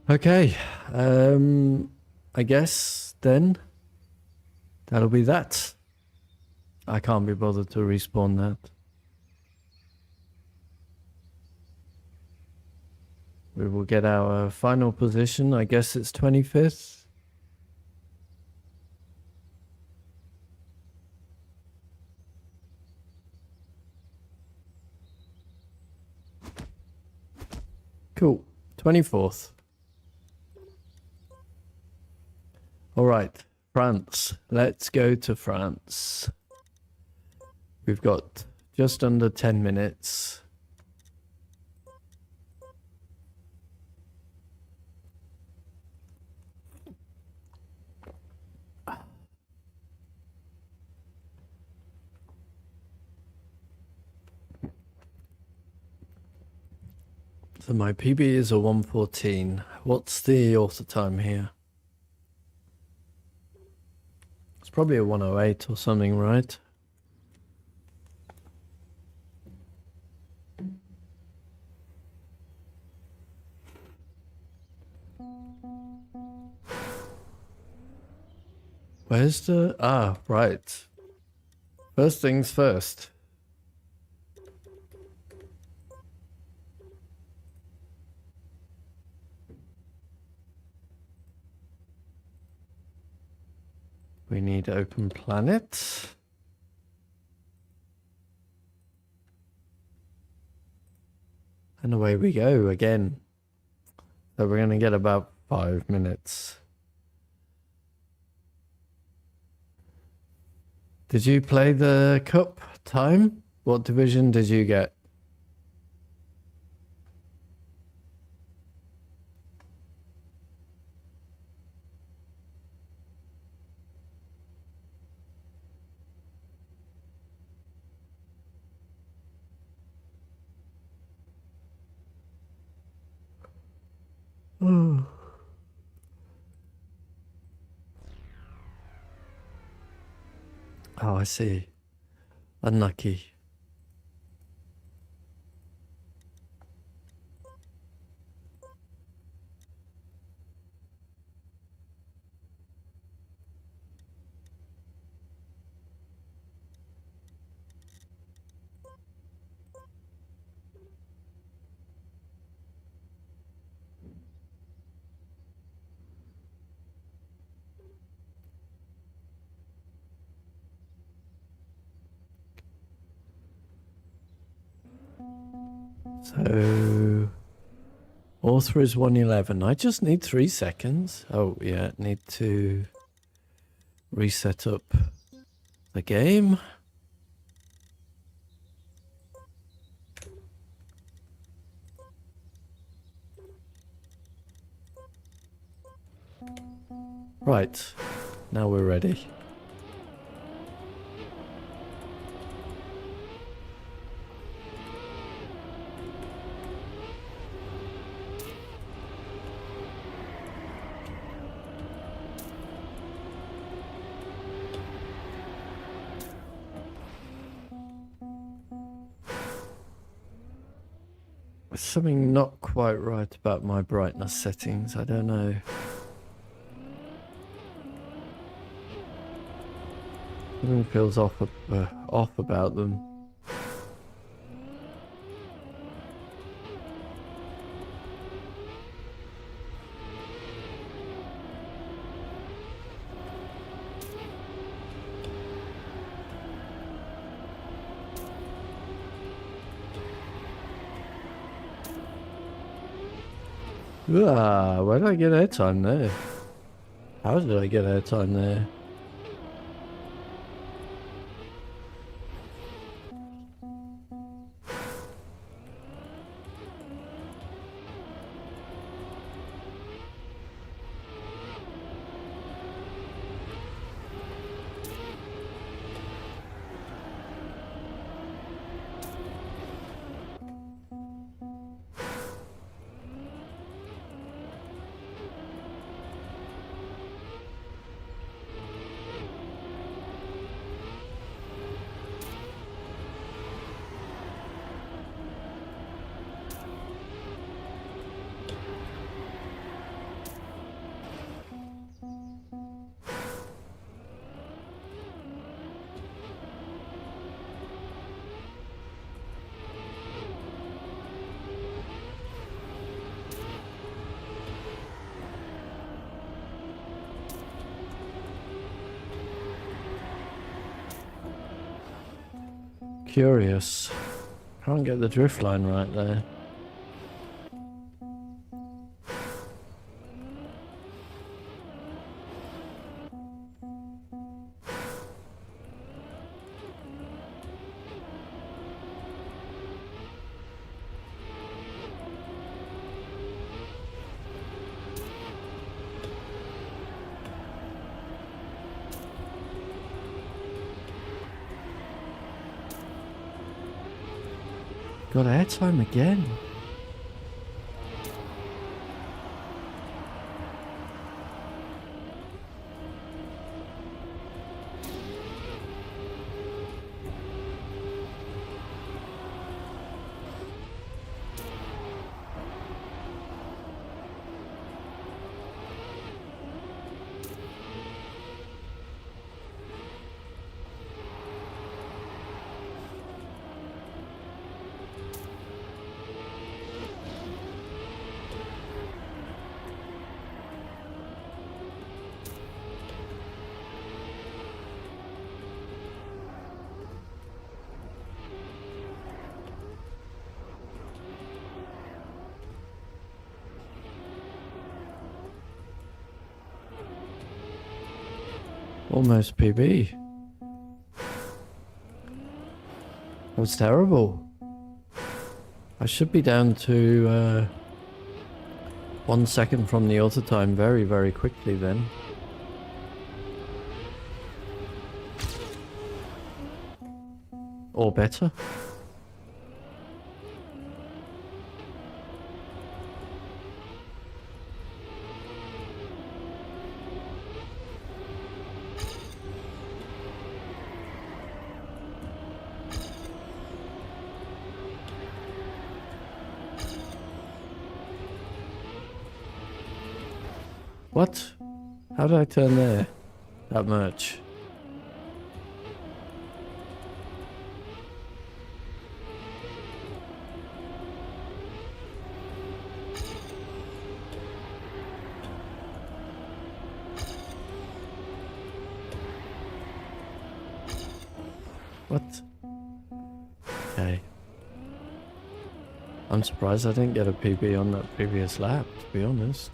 Okay, I guess then that'll be that. I can't be bothered to respawn that. We will get our final position. I guess it's 25th. Cool. 24th. All right, France. Let's go to France. We've got just under 10 minutes. So my PB is a 1:14. What's the author time here? It's probably a 1:08 or something, right? Where's the... Ah, right. First things first. We need open planet. And away we go again. So we're going to get about 5 minutes. Did you play the cup time? What division did you get? Oh, I see. Unlucky. So, author is 111. I just need 3 seconds. Oh, yeah, need to reset up the game. Right, now we're ready. There's something not quite right about my brightness settings. I don't know. Something feels off about them. Where did I get airtime there? How did I get airtime there? Curious. Can't get the drift line right there. Got airtime again. Almost PB. That was terrible. I should be down to 1 second from the auto time very, very quickly then. Or better. What? How did I turn there that much? What? Okay. I'm surprised I didn't get a PB on that previous lap, to be honest.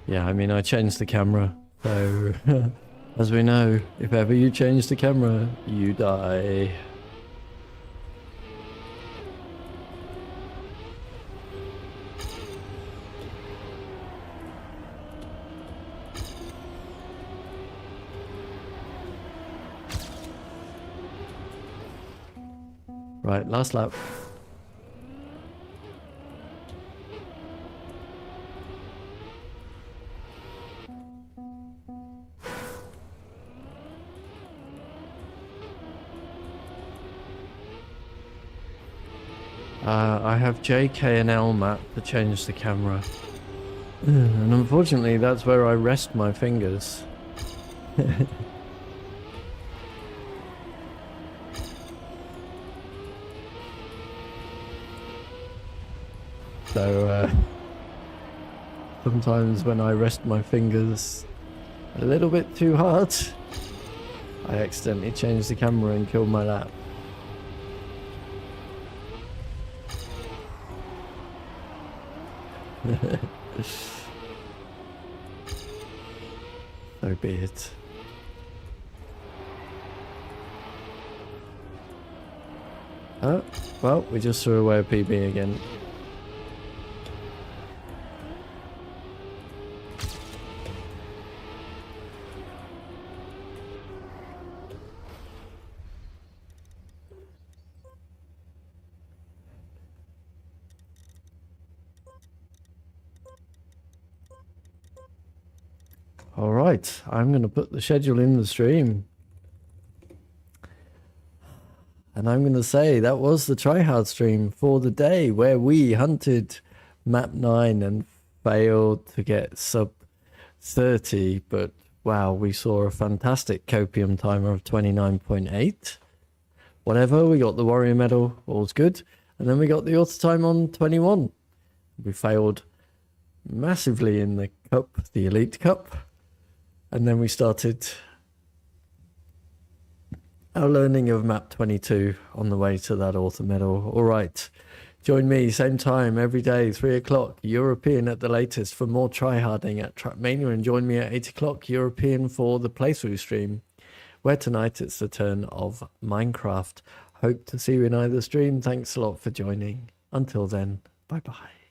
Yeah, I mean, I changed the camera, so as we know, if ever you change the camera, you die. Right, last lap. I have J, K and L map to change the camera. And unfortunately, that's where I rest my fingers. So, sometimes when I rest my fingers a little bit too hard, I accidentally change the camera and kill my lap. So be it. Oh, well, we just threw away a PB again. Alright, I'm going to put the schedule in the stream. And I'm going to say that was the tryhard stream for the day where we hunted map 9 and failed to get sub 30. But wow, we saw a fantastic copium timer of 29.8. Whatever, we got the warrior medal, all's good. And then we got the auto time on 21. We failed massively in the cup, the elite cup. And then we started our learning of map 22 on the way to that auto medal. All right, join me same time every day, 3 o'clock European at the latest for more tryharding at Trackmania, and join me at 8 o'clock European for the playthrough stream, where tonight it's the turn of Minecraft. Hope to see you in either stream. Thanks a lot for joining. Until then, bye bye.